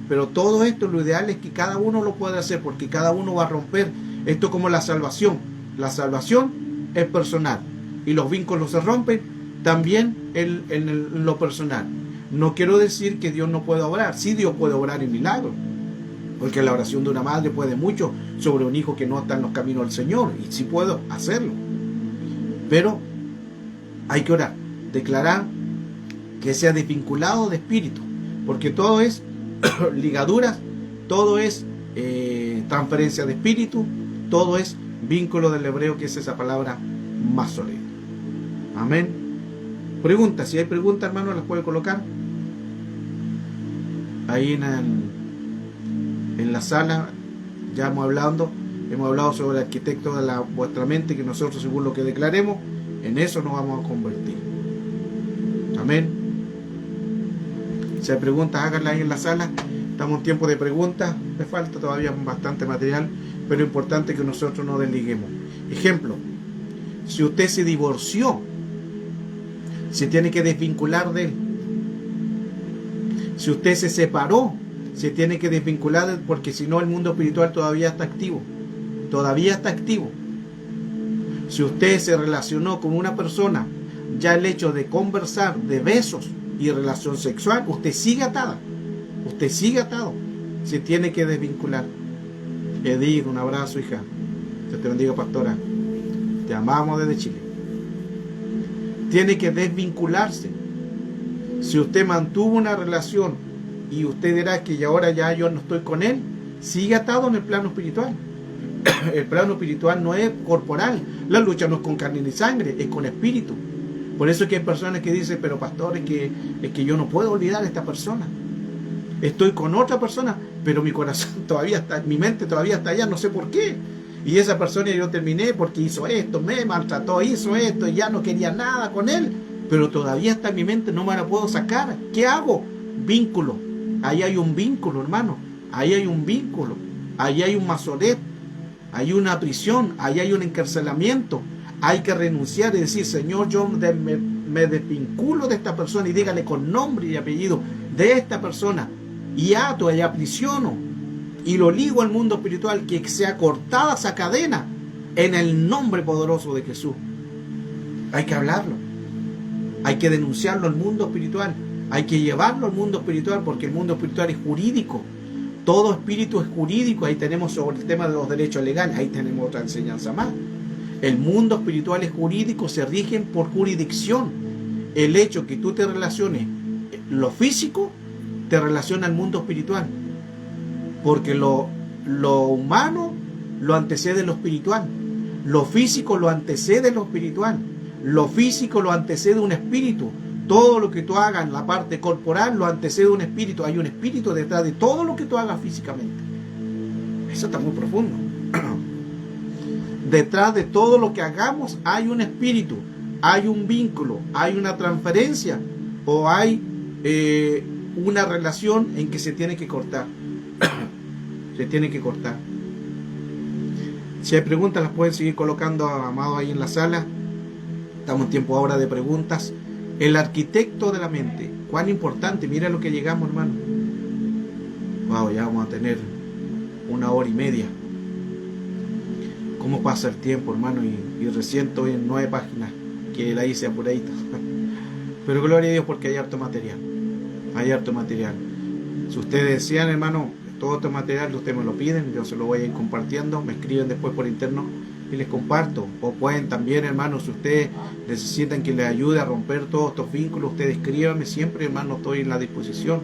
Pero todo esto, lo ideal es que cada uno lo pueda hacer, porque cada uno va a romper. Esto como la salvación. La salvación es personal y los vínculos se rompen también en lo personal. No quiero decir que Dios no pueda obrar. Sí, Dios puede obrar en milagros, porque la oración de una madre puede mucho sobre un hijo que no está en los caminos del Señor, y sí puedo hacerlo. Pero hay que orar, declarar que sea desvinculado de espíritu, porque todo es ligaduras, todo es transferencia de espíritu, todo es vínculo del hebreo, que es esa palabra masoreo. Amén. Preguntas, si hay preguntas, hermano, las puede colocar ahí en la sala. Ya hemos hablado sobre el arquitecto de vuestra mente, que nosotros, según lo que declaremos, en eso nos vamos a convertir. Amén. Si hay preguntas, háganlas ahí en la sala. Estamos en tiempo de preguntas. Me falta todavía bastante material, pero es importante que nosotros no desliguemos. Ejemplo: si usted se divorció, se tiene que desvincular de él. Si usted se separó, se tiene que desvincular de él, porque si no, el mundo espiritual todavía está activo. Todavía está activo. Si usted se relacionó con una persona, ya el hecho de conversar, de besos y relación sexual, usted sigue atada. Usted sigue atado. Se tiene que desvincular. Edith, un abrazo, hija. Dios te bendiga, pastora. Te amamos desde Chile. Tiene que desvincularse. Si usted mantuvo una relación y usted dirá que ahora ya yo no estoy con él, sigue atado en el plano espiritual. El plano espiritual no es corporal. La lucha no es con carne ni sangre, es con espíritu. Por eso es que hay personas que dicen: pero pastor, es que yo no puedo olvidar a esta persona. Estoy con otra persona, pero mi corazón todavía está, mi mente todavía está allá, no sé por qué. Y esa persona yo terminé porque hizo esto, me maltrató, hizo esto, y ya no quería nada con él, pero todavía está en mi mente, no me la puedo sacar. ¿Qué hago? Vínculo. Ahí hay un vínculo, hermano. Ahí hay un vínculo. Ahí hay un masoret. Hay una prisión. Ahí hay un encarcelamiento. Hay que renunciar y decir: Señor, yo me desvinculo de esta persona, y dígale con nombre y apellido de esta persona, y ato y aprisiono y lo ligo al mundo espiritual, que sea cortada esa cadena en el nombre poderoso de Jesús. Hay que hablarlo, hay que denunciarlo al mundo espiritual, hay que llevarlo al mundo espiritual, porque el mundo espiritual es jurídico. Todo espíritu es jurídico. Ahí tenemos sobre el tema de los derechos legales, ahí tenemos otra enseñanza más. El mundo espiritual es jurídico, se rigen por jurisdicción. El hecho que tú te relaciones, lo físico te relaciona al mundo espiritual, porque lo humano lo antecede lo espiritual, lo físico lo antecede lo espiritual, lo físico lo antecede un espíritu. Todo lo que tú hagas en la parte corporal lo antecede un espíritu. Hay un espíritu detrás de todo lo que tú hagas físicamente. Eso está muy profundo. Detrás de todo lo que hagamos hay un espíritu, hay un vínculo, hay una transferencia, o hay una relación en que se tiene que cortar. Se tiene que cortar. Si hay preguntas, las pueden seguir colocando, amado, ahí en la sala. Estamos en tiempo ahora de preguntas. El arquitecto de la mente. Cuán importante. Mira lo que llegamos, hermano. Wow, ya vamos a tener 1 hora y media. ¿Cómo pasa el tiempo, hermano? Y recién estoy en 9 páginas, que la hice apuradita. Pero gloria a Dios, porque hay harto material. Hay harto material. Si ustedes desean, hermano, todo este material, ustedes me lo piden, yo se lo voy a ir compartiendo, me escriben después por interno y les comparto. O pueden también, hermanos, si ustedes necesitan que les ayude a romper todos estos vínculos, ustedes escríbanme. Siempre, hermano, estoy en la disposición.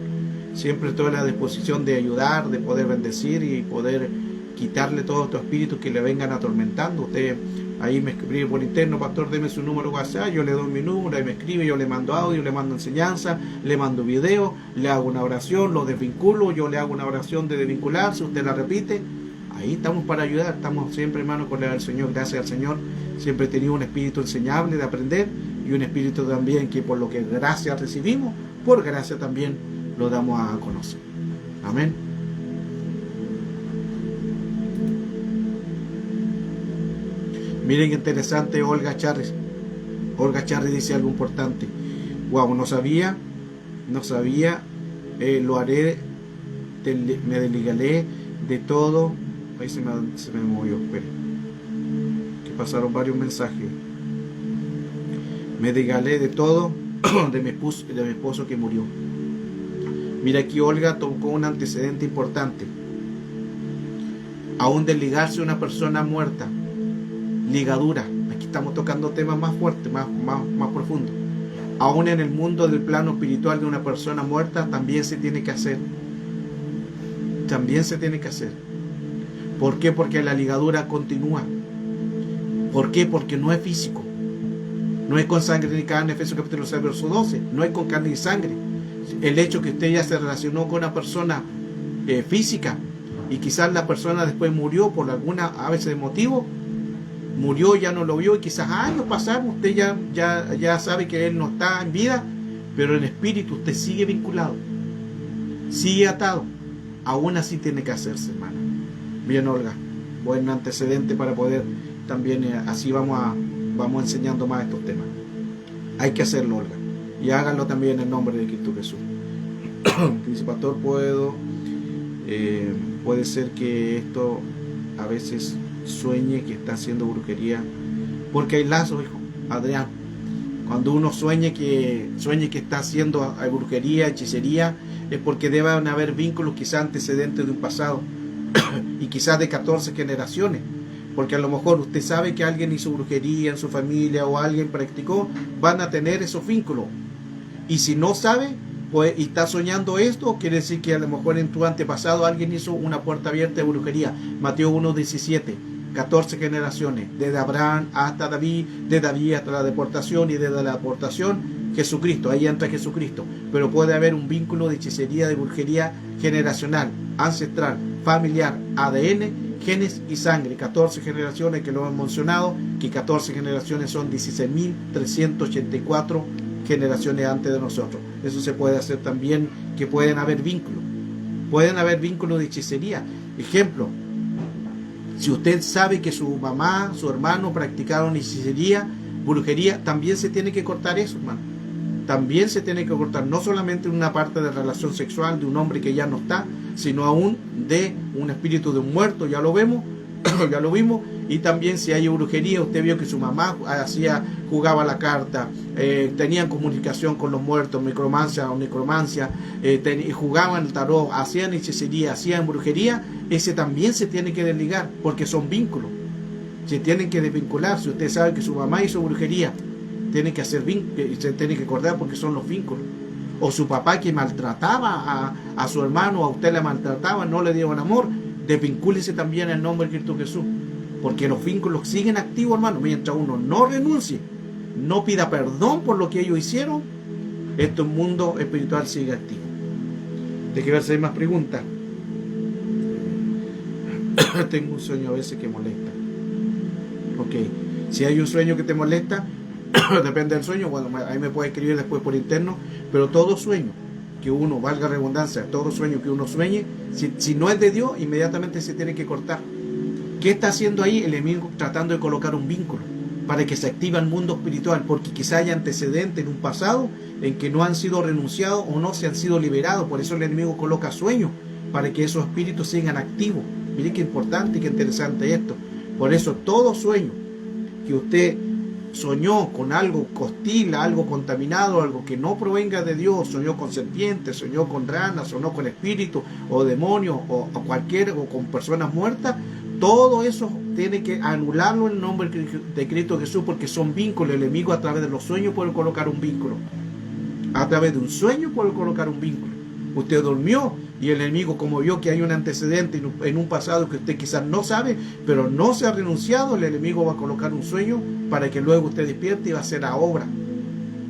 Siempre estoy en la disposición de ayudar, de poder bendecir y poder quitarle todos estos espíritus que le vengan atormentando. Usted ahí me escribe por interno: pastor, deme su número WhatsApp, yo le doy mi número, ahí me escribe, yo le mando audio, le mando enseñanza, le mando video, le hago una oración, lo desvinculo, yo le hago una oración de desvincularse, usted la repite. Ahí estamos para ayudar, estamos siempre, hermano, con el Señor. Gracias al Señor, siempre he tenido un espíritu enseñable de aprender, y un espíritu también que por lo que gracia recibimos, por gracia también lo damos a conocer. Amén. Miren qué interesante, Olga Charri. Olga Charri dice algo importante. Wow, no sabía, lo haré me desligaré de todo. Ahí se me movió, espere, que pasaron varios mensajes. Me desligaré de todo de mi esposo que murió. Mira, aquí Olga tocó un antecedente importante. Aún desligarse de una persona muerta, ligadura. Aquí estamos tocando temas más fuertes, más profundos. Aún en el mundo del plano espiritual de una persona muerta también se tiene que hacer. También se tiene que hacer. ¿Por qué? Porque la ligadura continúa. ¿Por qué? Porque no es físico. No es con sangre ni carne, Efesios capítulo 6, verso 12. No es con carne y sangre. El hecho que usted ya se relacionó con una persona física y quizás la persona después murió por alguna, a veces motivo, murió, ya no lo vio y quizás años pasaron, usted ya sabe que él no está en vida, pero en espíritu usted sigue vinculado, sigue atado. Aún así tiene que hacerse, hermano. Bien, Olga, buen antecedente para poder también, así vamos enseñando más estos temas. Hay que hacerlo, Olga, y háganlo también en nombre de Cristo Jesús. Dice, pastor, puede ser que esto a veces sueñe que está haciendo brujería, porque hay lazos, hijo Adrián. Cuando uno sueñe que está haciendo brujería, hechicería, es porque deben haber vínculos quizás antecedentes de un pasado y quizás de 14 generaciones, porque a lo mejor usted sabe que alguien hizo brujería en su familia o alguien practicó, van a tener esos vínculos. Y si no sabe, pues, y está soñando esto, quiere decir que a lo mejor en tu antepasado alguien hizo una puerta abierta de brujería. Mateo 1:17, 14 generaciones, desde Abraham hasta David, de David hasta la deportación, y desde la deportación Jesucristo, ahí entra Jesucristo. Pero puede haber un vínculo de hechicería, de brujería generacional, ancestral, familiar, ADN, genes y sangre. 14 generaciones que lo hemos mencionado, que 14 generaciones son 16.384 generaciones antes de nosotros. Eso se puede hacer también, que pueden haber vínculos de hechicería. Ejemplo, si usted sabe que su mamá, su hermano practicaron hechicería, brujería, también se tiene que cortar eso, hermano. También se tiene que cortar, no solamente una parte de relación sexual de un hombre que ya no está, sino aún de un espíritu de un muerto, ya lo vimos, y también si hay brujería, usted vio que su mamá jugaba la carta, tenían comunicación con los muertos, necromancia, jugaban el tarot, hacían hechicería, hacían brujería, ese también se tiene que desligar, porque son vínculos, se tienen que desvincular. Si usted sabe que su mamá hizo brujería, tiene que se tiene que acordar, porque son los vínculos. O su papá que maltrataba a su hermano, a usted le maltrataba, no le dieron amor, desvincúlese también en nombre de Cristo Jesús, porque los vínculos siguen activos, hermano. Mientras uno no renuncie, no pida perdón por lo que ellos hicieron, este mundo espiritual sigue activo. Déjeme ver si hay más preguntas. Tengo un sueño a veces que molesta. Ok, si hay un sueño que te molesta, depende del sueño, bueno, ahí me puede escribir después por interno, pero todo sueño que uno, valga redundancia, todo sueño que uno sueñe, si no es de Dios, inmediatamente se tiene que cortar. ¿Qué está haciendo ahí el enemigo? Tratando de colocar un vínculo para que se active el mundo espiritual, porque quizá haya antecedentes en un pasado en que no han sido renunciados o no se han sido liberados. Por eso el enemigo coloca sueños, para que esos espíritus sigan activos. Mire qué importante y qué interesante esto. Por eso todo sueño que usted soñó con algo hostil, algo contaminado, algo que no provenga de Dios, soñó con serpientes, soñó con ranas, soñó con espíritus o demonios o con personas muertas, todo eso tiene que anularlo en el nombre de Cristo Jesús, porque son vínculos. El enemigo a través de los sueños puede colocar un vínculo. A través de un sueño puede colocar un vínculo. Usted durmió y el enemigo, como vio que hay un antecedente en un pasado que usted quizás no sabe, pero no se ha renunciado, el enemigo va a colocar un sueño para que luego usted despierte y va a hacer la obra.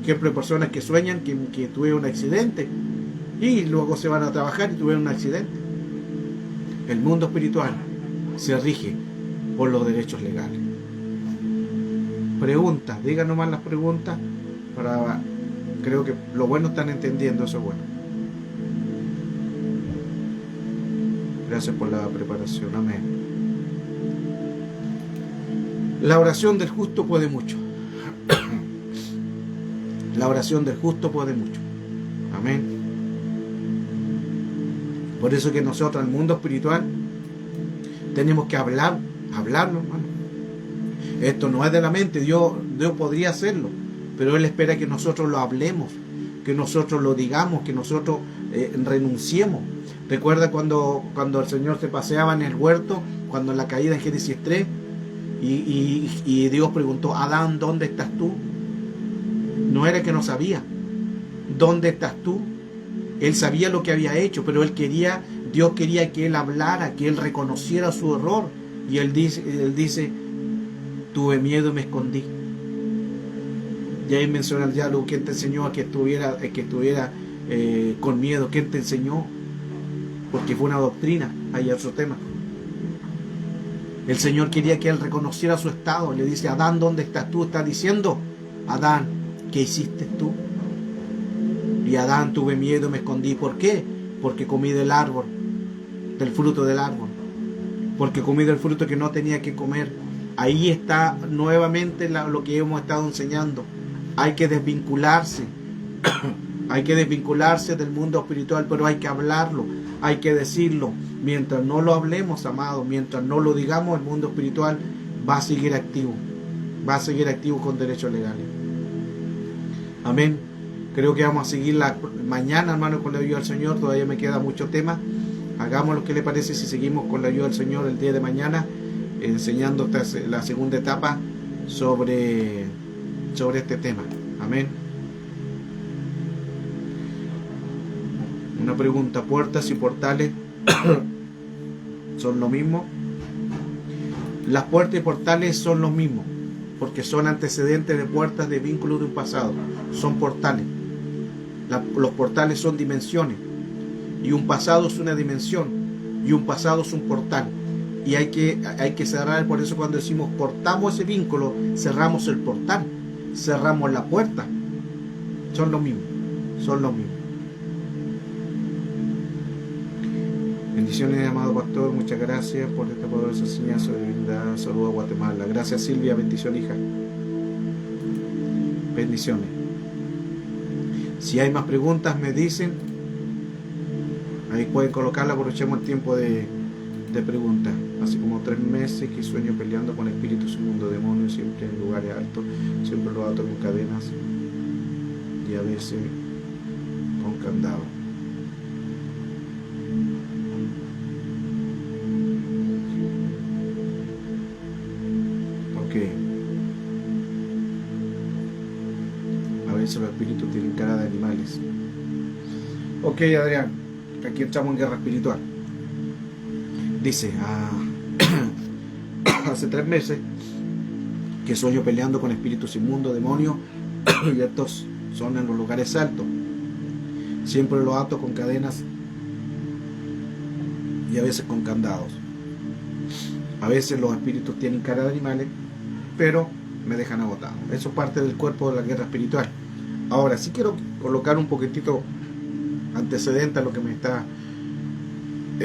Ejemplo, personas que sueñan que tuvieron un accidente y luego se van a trabajar y tuvieron un accidente. El mundo espiritual se rige por los derechos legales. Preguntas, digan nomás las preguntas, creo que lo bueno están entendiendo, eso es bueno. Gracias por la preparación, amén. La oración del justo puede mucho. La oración del justo puede mucho. Amén. Por eso que nosotros al mundo espiritual tenemos que hablarlo, hermano. Esto no es de la mente, Dios podría hacerlo, pero Él espera que nosotros lo hablemos, que nosotros lo digamos, que nosotros renunciemos. Recuerda cuando el Señor se paseaba en el huerto, cuando en la caída en Génesis 3, y Dios preguntó: Adán, ¿dónde estás tú? No era que no sabía. ¿Dónde estás tú? Él sabía lo que había hecho, pero Dios quería que él hablara, que él reconociera su error. Y él dice: tuve miedo y me escondí. Y ahí menciona el diálogo: ¿quién te enseñó a que estuviera con miedo? ¿Quién te enseñó? Porque fue una doctrina, hay otro tema. El Señor quería que él reconociera su estado. Le dice: Adán, ¿dónde estás tú? Está diciendo: Adán, ¿qué hiciste tú? Y Adán: tuve miedo y me escondí. ¿Por qué? Porque comí del árbol, del fruto del árbol. Porque comí del fruto que no tenía que comer. Ahí está nuevamente lo que hemos estado enseñando. Hay que desvincularse. Hay que desvincularse del mundo espiritual, pero hay que hablarlo, hay que decirlo. Mientras no lo hablemos, amados, mientras no lo digamos, el mundo espiritual va a seguir activo. Va a seguir activo con derechos legales. Amén. Creo que vamos a seguir mañana, hermano, con la ayuda del Señor. Todavía me queda mucho tema. Hagamos lo que le parece si seguimos con la ayuda del Señor el día de mañana, enseñando la segunda etapa sobre este tema. Amén. Una pregunta: ¿puertas y portales son lo mismo? Las puertas y portales son lo mismo, porque son antecedentes de puertas, de vínculos de un pasado. Son portales. Los portales son dimensiones, y un pasado es una dimensión, y un pasado es un portal. Y hay que cerrar. Por eso cuando decimos cortamos ese vínculo, cerramos el portal, cerramos la puerta. Son lo mismo, son lo mismo. Bendiciones, amado pastor, muchas gracias por esta poderosa enseñanza de divinidad. Saludos a Guatemala. Gracias, Silvia, bendición, hija. Bendiciones. Si hay más preguntas, me dicen. Ahí pueden colocarla, aprovechemos el tiempo de preguntas. Hace como 3 meses que sueño peleando con espíritus inmundos, demonios, siempre en lugares altos, siempre los ato con cadenas y a veces con candado. A veces los espíritus tienen cara de animales. Ok, Adrián, aquí estamos en guerra espiritual. Dice: hace 3 meses que sueño peleando con espíritus inmundos, demonios, y estos son en los lugares altos. Siempre los ato con cadenas y a veces con candados. A veces los espíritus tienen cara de animales, pero me dejan agotado. Eso es parte del cuerpo de la guerra espiritual. Ahora sí quiero colocar un poquitito antecedente a lo que me está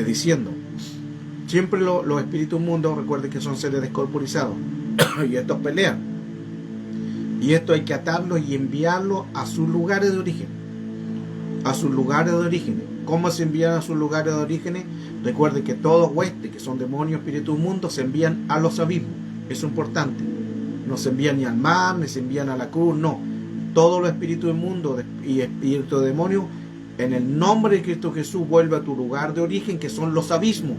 diciendo. Siempre los espíritus mundos, recuerden que son seres descorporizados y estos pelean. Y esto hay que atarlos y enviarlos a sus lugares de origen. A sus lugares de origen. ¿Cómo se envían a sus lugares de origen? Recuerden que todos huestes, que son demonios, espíritus mundos, se envían a los abismos. Eso es importante. No se envían ni al mar, ni se envían a la cruz, no. Todos los espíritus inmundos y espíritus de demonios, en el nombre de Cristo Jesús, vuelve a tu lugar de origen, que son los abismos.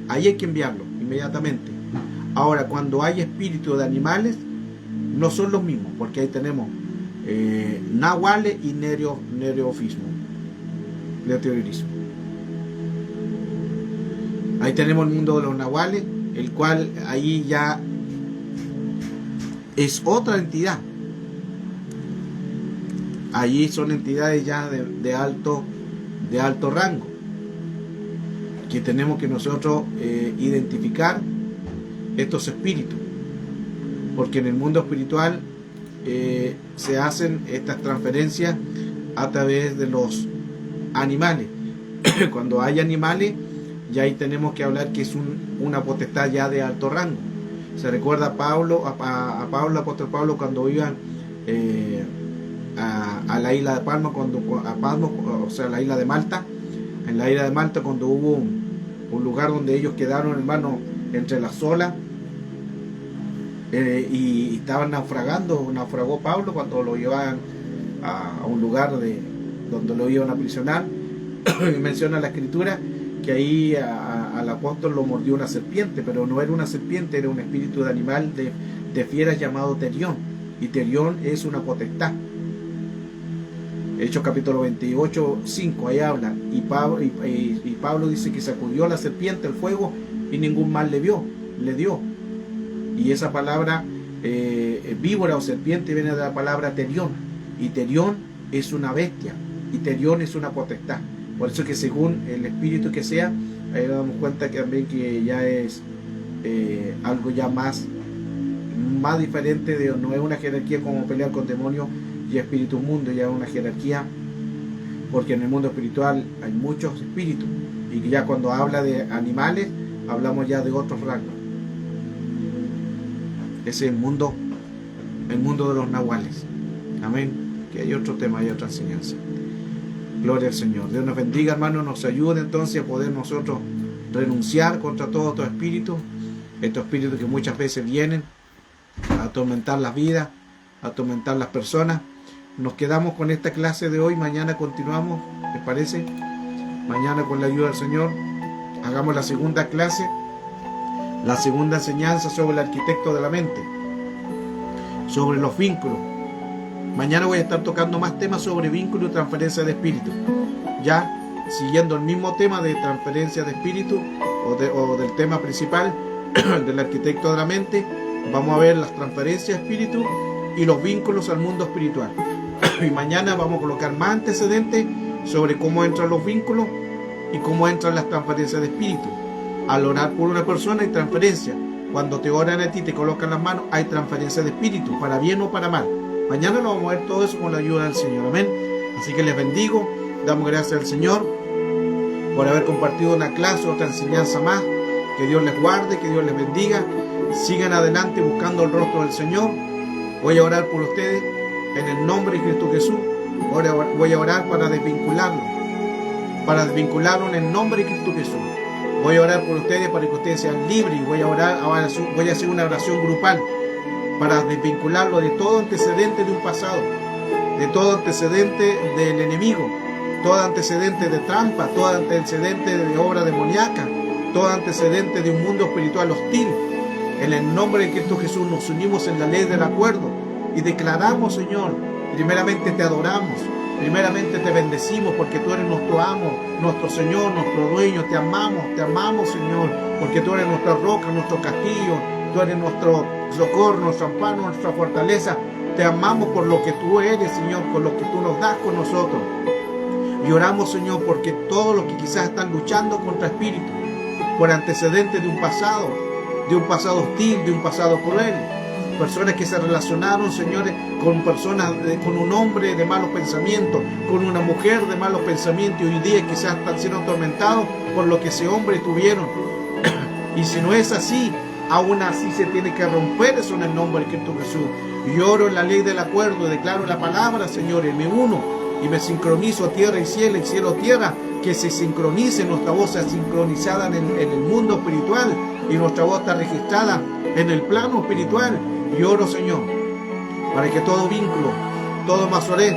Ahí hay que enviarlo inmediatamente. Ahora, cuando hay espíritus de animales, no son los mismos, porque ahí tenemos nahuales y nereofismo, neoterrorismo. Ahí tenemos el mundo de los nahuales, el cual ahí ya es otra entidad. Allí son entidades ya de alto rango, que tenemos que nosotros identificar estos espíritus, porque en el mundo espiritual se hacen estas transferencias a través de los animales. Cuando hay animales, ya ahí tenemos que hablar que es una potestad ya de alto rango. Se recuerda a Pablo, apóstol Pablo, cuando iban a la isla de Palma, a la isla de Malta, en la isla de Malta, cuando hubo un lugar donde ellos quedaron, hermano, entre las olas, y estaban naufragó Pablo cuando lo llevaban a un lugar donde lo iban a aprisionar. Y menciona la escritura que ahí al apóstol lo mordió una serpiente, pero no era una serpiente, era un espíritu de animal de fieras llamado Terión, y Terión es una potestad. Hechos capítulo 28, 5, ahí habla, y Pablo dice que sacudió la serpiente al fuego y ningún mal le dio. Y esa palabra víbora o serpiente viene de la palabra Terión, y Terión es una bestia, y Terión es una potestad. Por eso que según el espíritu que sea, ahí nos damos cuenta que también que ya es algo ya más diferente, no es una jerarquía como pelear con demonios y espíritus mundo, ya es una jerarquía, porque en el mundo espiritual hay muchos espíritus, y ya cuando habla de animales, hablamos ya de otros rangos. Ese es el mundo de los nahuales. Amén. Que hay otro tema, hay otra enseñanza. Gloria al Señor. Dios nos bendiga, hermanos, nos ayude entonces a poder nosotros renunciar contra todo estos espíritus que muchas veces vienen a atormentar las vidas, a atormentar las personas. Nos quedamos con esta clase de hoy, mañana continuamos, ¿les parece? Mañana, con la ayuda del Señor, hagamos la segunda clase, la segunda enseñanza sobre el arquitecto de la mente, sobre los vínculos. Mañana voy a estar tocando más temas sobre vínculo y transferencia de espíritu, ya siguiendo el mismo tema de transferencia de espíritu o del tema principal del arquitecto de la mente. Vamos a ver las transferencias de espíritu y los vínculos al mundo espiritual. Y mañana vamos a colocar más antecedentes sobre cómo entran los vínculos y cómo entran las transferencias de espíritu. Al orar por una persona hay transferencia. Cuando te oran a ti, te colocan las manos, hay transferencia de espíritu, para bien o para mal. Mañana lo vamos a ver todo eso con la ayuda del Señor. Amén. Así que les bendigo. Damos gracias al Señor por haber compartido una clase, otra enseñanza más. Que Dios les guarde, que Dios les bendiga. Sigan adelante buscando el rostro del Señor. Voy a orar por ustedes en el nombre de Cristo Jesús. Ahora voy a orar para desvincularlo en el nombre de Cristo Jesús. Voy a orar por ustedes para que ustedes sean libres, y voy a hacer una oración grupal para desvincularlo de todo antecedente de un pasado, de todo antecedente del enemigo, todo antecedente de trampa, todo antecedente de obra demoníaca, todo antecedente de un mundo espiritual hostil. En el nombre de Cristo Jesús nos unimos en la ley del acuerdo y declaramos, Señor, primeramente te adoramos, primeramente te bendecimos, porque tú eres nuestro amo, nuestro Señor, nuestro dueño. Te amamos, Señor, porque tú eres nuestra roca, nuestro castillo, tú eres nuestro socorro, nuestro amparo, nuestra fortaleza. Te amamos por lo que tú eres, Señor, por lo que tú nos das con nosotros. Y oramos, Señor, porque todos los que quizás están luchando contra espíritus, por antecedentes de un pasado hostil, de un pasado cruel, personas que se relacionaron, señores, con personas, con un hombre de malos pensamientos, con una mujer de malos pensamientos, y hoy día quizás están siendo atormentados por lo que ese hombre tuvieron. Y si no es así, aún así se tiene que romper eso en el nombre de Cristo Jesús. Y oro en la ley del acuerdo, declaro la palabra, señores, me uno y me sincronizo tierra y cielo tierra, que se sincronice, nuestra voz sea sincronizada en el mundo espiritual, y nuestra voz está registrada en el plano espiritual. Y oro, Señor, para que todo vínculo, todo masoré,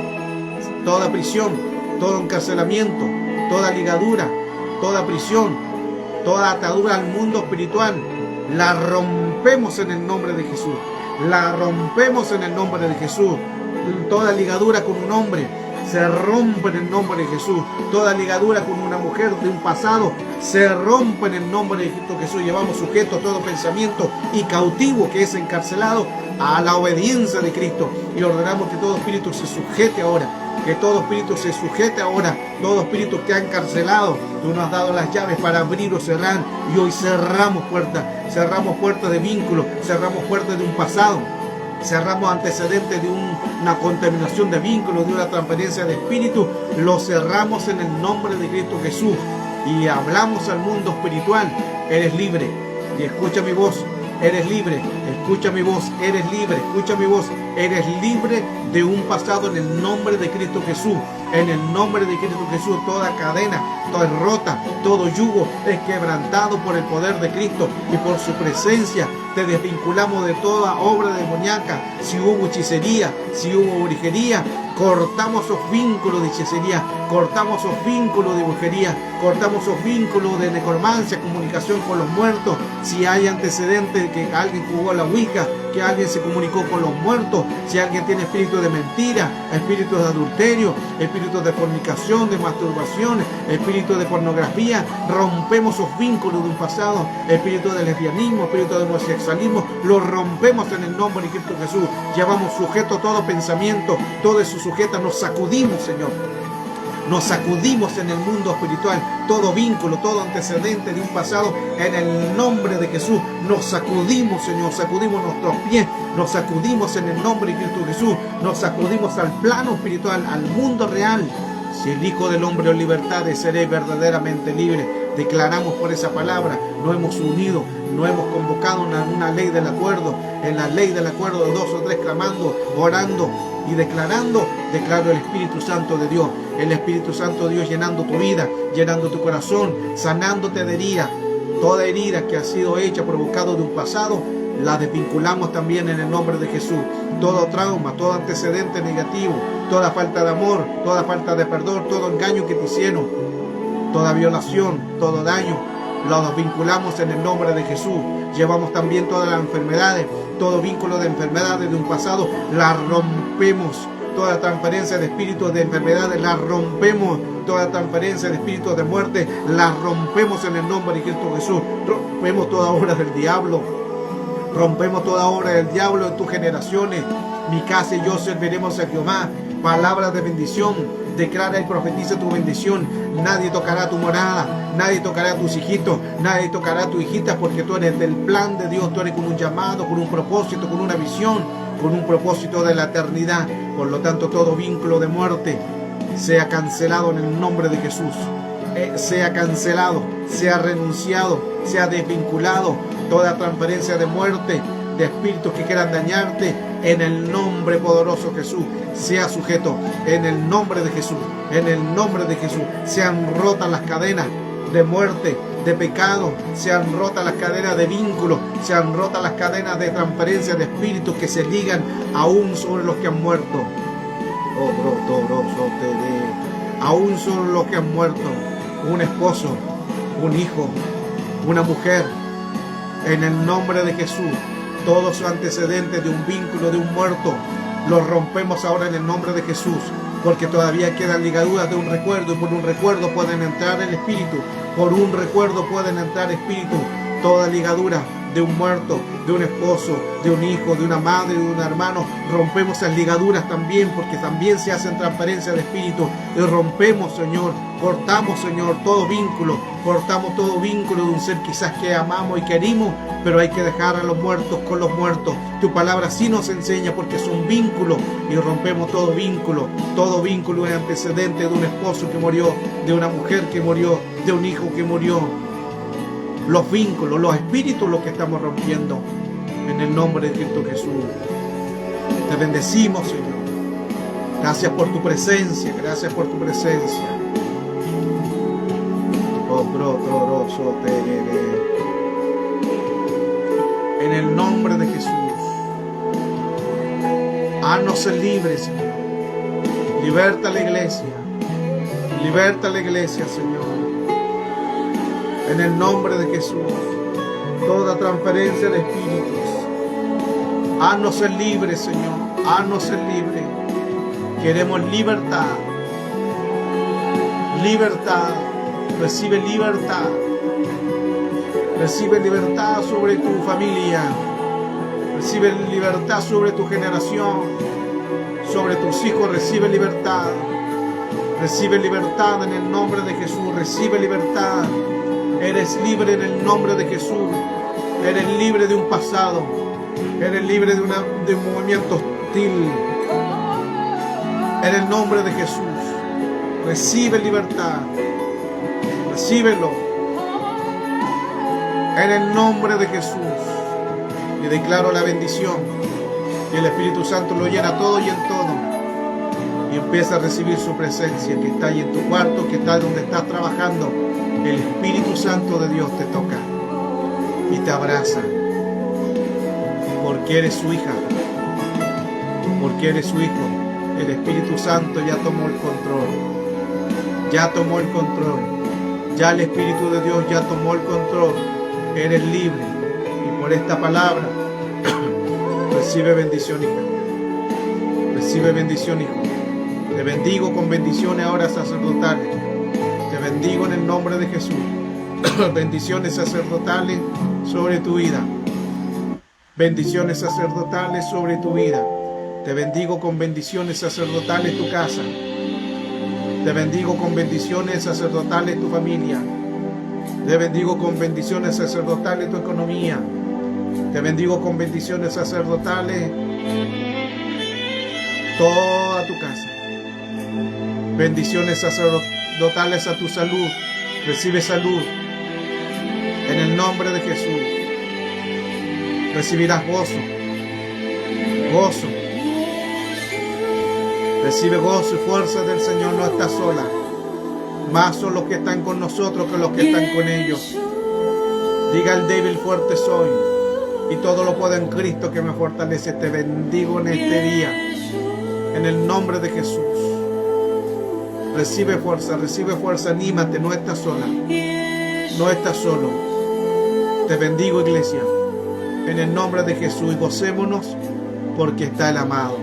toda prisión, todo encarcelamiento, toda ligadura, toda prisión, toda atadura al mundo espiritual, la rompemos en el nombre de Jesús. La rompemos en el nombre de Jesús. Toda ligadura con un hombre se rompe en el nombre de Jesús. Toda ligadura con una mujer de un pasado se rompe en el nombre de Cristo Jesús. Llevamos sujeto todo pensamiento y cautivo que es encarcelado a la obediencia de Cristo. Y ordenamos que todo espíritu se sujete ahora. Que todo espíritu se sujete ahora. Todo espíritu que ha encarcelado, tú nos has dado las llaves para abrir o cerrar. Y hoy cerramos puertas de vínculo, cerramos puertas de un pasado. Cerramos antecedentes de una contaminación de vínculos, de una transferencia de espíritu. Lo cerramos en el nombre de Cristo Jesús. Y hablamos al mundo espiritual. Eres libre. Y escucha mi voz. eres libre. Escucha mi voz, eres libre. Escucha mi voz, eres libre de un pasado en el nombre de Cristo Jesús. En el nombre de Cristo Jesús, toda cadena, toda rota, todo yugo es quebrantado por el poder de Cristo y por su presencia. Te desvinculamos de toda obra demoníaca. Si hubo hechicería, si hubo brujería, cortamos esos vínculos de hechicería, cortamos esos vínculos de brujería, cortamos esos vínculos de necromancia, comunicación con los muertos. Si hay antecedentes de que alguien jugó a la ouija, que alguien se comunicó con los muertos, si alguien tiene espíritu de mentira, espíritu de adulterio, espíritu de fornicación, de masturbación, espíritu de pornografía, rompemos esos vínculos de un pasado, espíritu de lesbianismo, espíritu de homosexualismo, lo rompemos en el nombre de Cristo Jesús. Llevamos sujeto todo pensamiento, todo eso sujeta, nos sacudimos, Señor. Nos sacudimos en el mundo espiritual todo vínculo, todo antecedente de un pasado en el nombre de Jesús. Nos sacudimos, Señor, sacudimos nuestros pies, nos sacudimos en el nombre de Cristo Jesús, nos sacudimos al plano espiritual, al mundo real. Si el Hijo del Hombre os libertare, seréis verdaderamente libre. Declaramos por esa palabra, nos hemos unido, nos hemos convocado en una ley del acuerdo, en la ley del acuerdo de 2 o 3 clamando, orando y declarando, declaro el Espíritu Santo de Dios, el Espíritu Santo de Dios llenando tu vida, llenando tu corazón, sanándote de herida. Toda herida que ha sido hecha, provocado de un pasado, la desvinculamos también en el nombre de Jesús. Todo trauma, todo antecedente negativo, toda falta de amor, toda falta de perdón, todo engaño que te hicieron, toda violación, todo daño, lo desvinculamos en el nombre de Jesús. Llevamos también todas las enfermedades, todo vínculo de enfermedades de un pasado, la rompemos. Toda transferencia de espíritus de enfermedades, la rompemos. Toda transferencia de espíritus de muerte, la rompemos en el nombre de Cristo Jesús. Rompemos toda obra del diablo. Rompemos toda obra del diablo en tus generaciones. Mi casa y yo serviremos a Jehová. Palabras de bendición. Declara y profetiza tu bendición. Nadie tocará tu morada, nadie tocará a tus hijitos, nadie tocará a tu hijita, porque tú eres del plan de Dios, tú eres con un llamado, con un propósito, con una visión, con un propósito de la eternidad. Por lo tanto, todo vínculo de muerte sea cancelado en el nombre de Jesús. Sea cancelado, sea renunciado, sea desvinculado. Toda transferencia de muerte, de espíritus que quieran dañarte, en el nombre poderoso de Jesús, sea sujeto, en el nombre de Jesús, en el nombre de Jesús. Sean rotas las cadenas de muerte, de pecado, sean rotas las cadenas de vínculos, sean rotas las cadenas de transferencia de espíritus que se ligan aún sobre los que han muerto. Aún sobre los que han muerto, un esposo, un hijo, una mujer, en el nombre de Jesús. Todos sus antecedentes de un vínculo de un muerto, los rompemos ahora en el nombre de Jesús, porque todavía quedan ligaduras de un recuerdo, y por un recuerdo pueden entrar el espíritu, por un recuerdo pueden entrar espíritu. Toda ligadura de un muerto, de un esposo, de un hijo, de una madre, de un hermano, rompemos esas ligaduras también, porque también se hacen transferencia de espíritu, y rompemos, Señor, cortamos, Señor, todo vínculo, cortamos todo vínculo de un ser quizás que amamos y querimos, pero hay que dejar a los muertos con los muertos. Tu palabra sí nos enseña, porque es un vínculo, y rompemos todo vínculo en antecedente de un esposo que murió, de una mujer que murió, de un hijo que murió. Los vínculos, los espíritus, los que estamos rompiendo en el nombre de Cristo Jesús. Te bendecimos, Señor. Gracias por tu presencia, gracias por tu presencia. En el nombre de Jesús. Haznos ser libres, Señor. Liberta a la iglesia. Liberta a la iglesia, Señor. En el nombre de Jesús, toda transferencia de espíritus, haznos ser libres, Señor, haznos ser libres. Queremos libertad, libertad, recibe libertad sobre tu familia, recibe libertad sobre tu generación, sobre tus hijos, recibe libertad en el nombre de Jesús, recibe libertad. Eres libre en el nombre de Jesús. Eres libre de un pasado. Eres libre de un movimiento hostil. En el nombre de Jesús. Recibe libertad. Recíbelo. En el nombre de Jesús. Y declaro la bendición. Y el Espíritu Santo lo llena todo y en todo. Y empieza a recibir su presencia, que está ahí en tu cuarto, que está donde estás trabajando. El Espíritu Santo de Dios te toca y te abraza. Porque eres su hija. Porque eres su hijo. El Espíritu Santo ya tomó el control. Ya tomó el control. Ya el Espíritu de Dios ya tomó el control. Eres libre. Y por esta palabra, recibe bendición, hija. Recibe bendición, hijo. Te bendigo con bendiciones ahora sacerdotales. Te bendigo en el nombre de Jesús. Bendiciones sacerdotales sobre tu vida. Bendiciones sacerdotales sobre tu vida. Te bendigo con bendiciones sacerdotales tu casa. Te bendigo con bendiciones sacerdotales tu familia. Te bendigo con bendiciones sacerdotales tu economía. Te bendigo con bendiciones sacerdotales toda tu casa. Bendiciones sacerdotales a tu salud. Recibe salud en el nombre de Jesús. Recibirás gozo. Gozo. Recibe gozo y fuerza del Señor. No estás sola. Más son los que están con nosotros que los que están con ellos. Diga el débil, fuerte soy. Y todo lo puedo en Cristo que me fortalece. Te bendigo en este día. En el nombre de Jesús. Recibe fuerza, anímate. No estás sola. No estás solo. Te bendigo, iglesia. En el nombre de Jesús. Y gocémonos porque está el amado.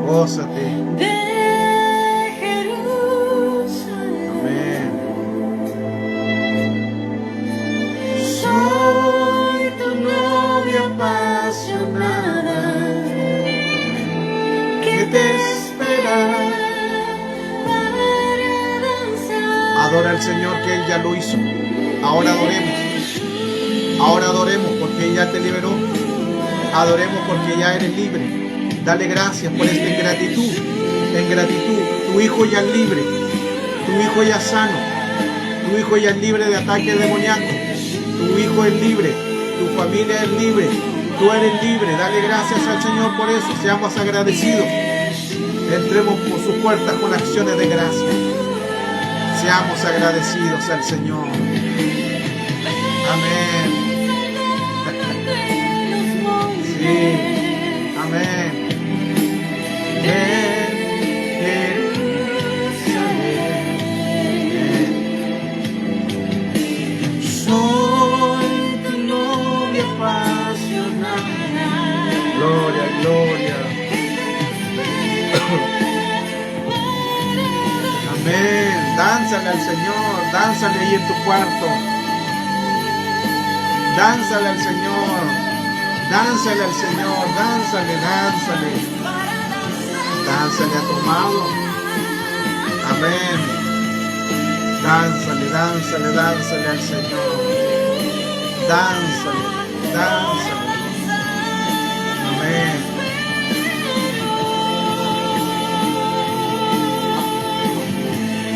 Gózate. Amén. Soy tu novia apasionada que te espera para danzar. Adora al Señor que Él ya lo hizo. Ahora adoremos. Ahora adoremos porque Él ya te liberó. Adoremos porque ya eres libre. Dale gracias por esta ingratitud. En gratitud, tu hijo ya es libre. Tu hijo ya es sano. Tu hijo ya es libre de ataques demoníacos. Tu hijo es libre. Tu familia es libre. Tú eres libre. Dale gracias al Señor por eso. Seamos agradecidos. Entremos por sus puertas con acciones de gracia. Seamos agradecidos al Señor. Amén. Sí. Amén. Soy tu novia apasionada. Gloria, gloria. Amén. Dánzale al Señor. Dánzale ahí en tu cuarto. Dánzale al Señor. Dánzale al Señor. Dánzale, dánzale. Dánzale a tu amado. Amén. Dánzale, dánzale, dánzale al Señor. Dánzale, dánzale. Amén.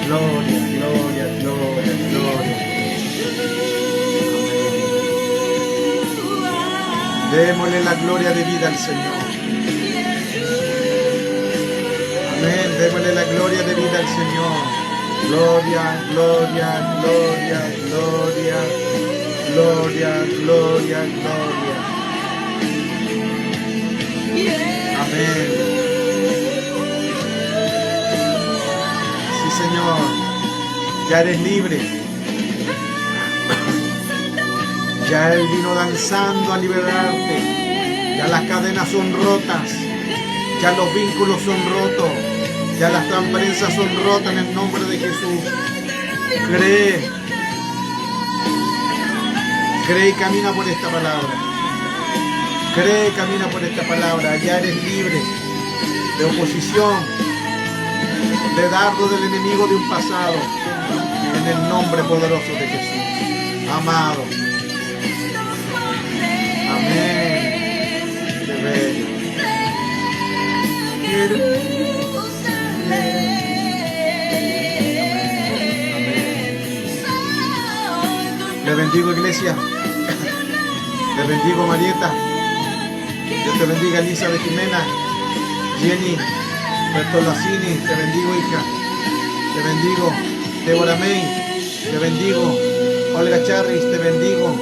Gloria, gloria, gloria, gloria. Amén. Démosle la gloria de vida al Señor. Amén. Démosle la gloria de vida al Señor. Gloria, gloria, gloria, gloria, gloria, gloria, gloria. Amén. Sí, Señor. Ya eres libre. Ya Él vino danzando a liberarte. Ya las cadenas son rotas. Ya los vínculos son rotos. Ya las transparencias son rotas en el nombre de Jesús. Cree. Cree y camina por esta palabra. Cree y camina por esta palabra. Ya eres libre de oposición, de dardo del enemigo de un pasado. En el nombre poderoso de Jesús. Amado. Amén. Qué bello. bendigo, iglesia. Te bendigo, Marieta. Dios te bendiga, Elizabeth Jimena. Jenny Bertolacini, te bendigo, hija. Te bendigo, Débora May. Te bendigo, Olga Charris, te bendigo.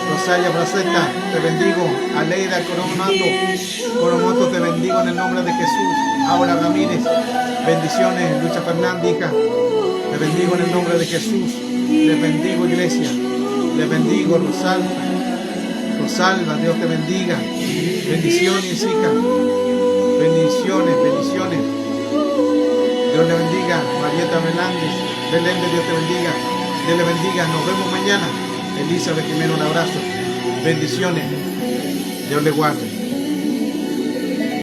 Rosalia Braceta, te bendigo. Aleida Coromoto, te bendigo en el nombre de Jesús. Aura Ramírez, bendiciones. Lucha Fernández, hija, te bendigo en el nombre de Jesús. Les bendigo, iglesia. Les bendigo, Rosalba, Dios te bendiga. Bendiciones, hija. Bendiciones. Dios le bendiga. Marieta Meléndez, Dios te bendiga. Dios le bendiga. Nos vemos mañana. Elizabeth Jimena, un abrazo. Bendiciones. Dios le guarde.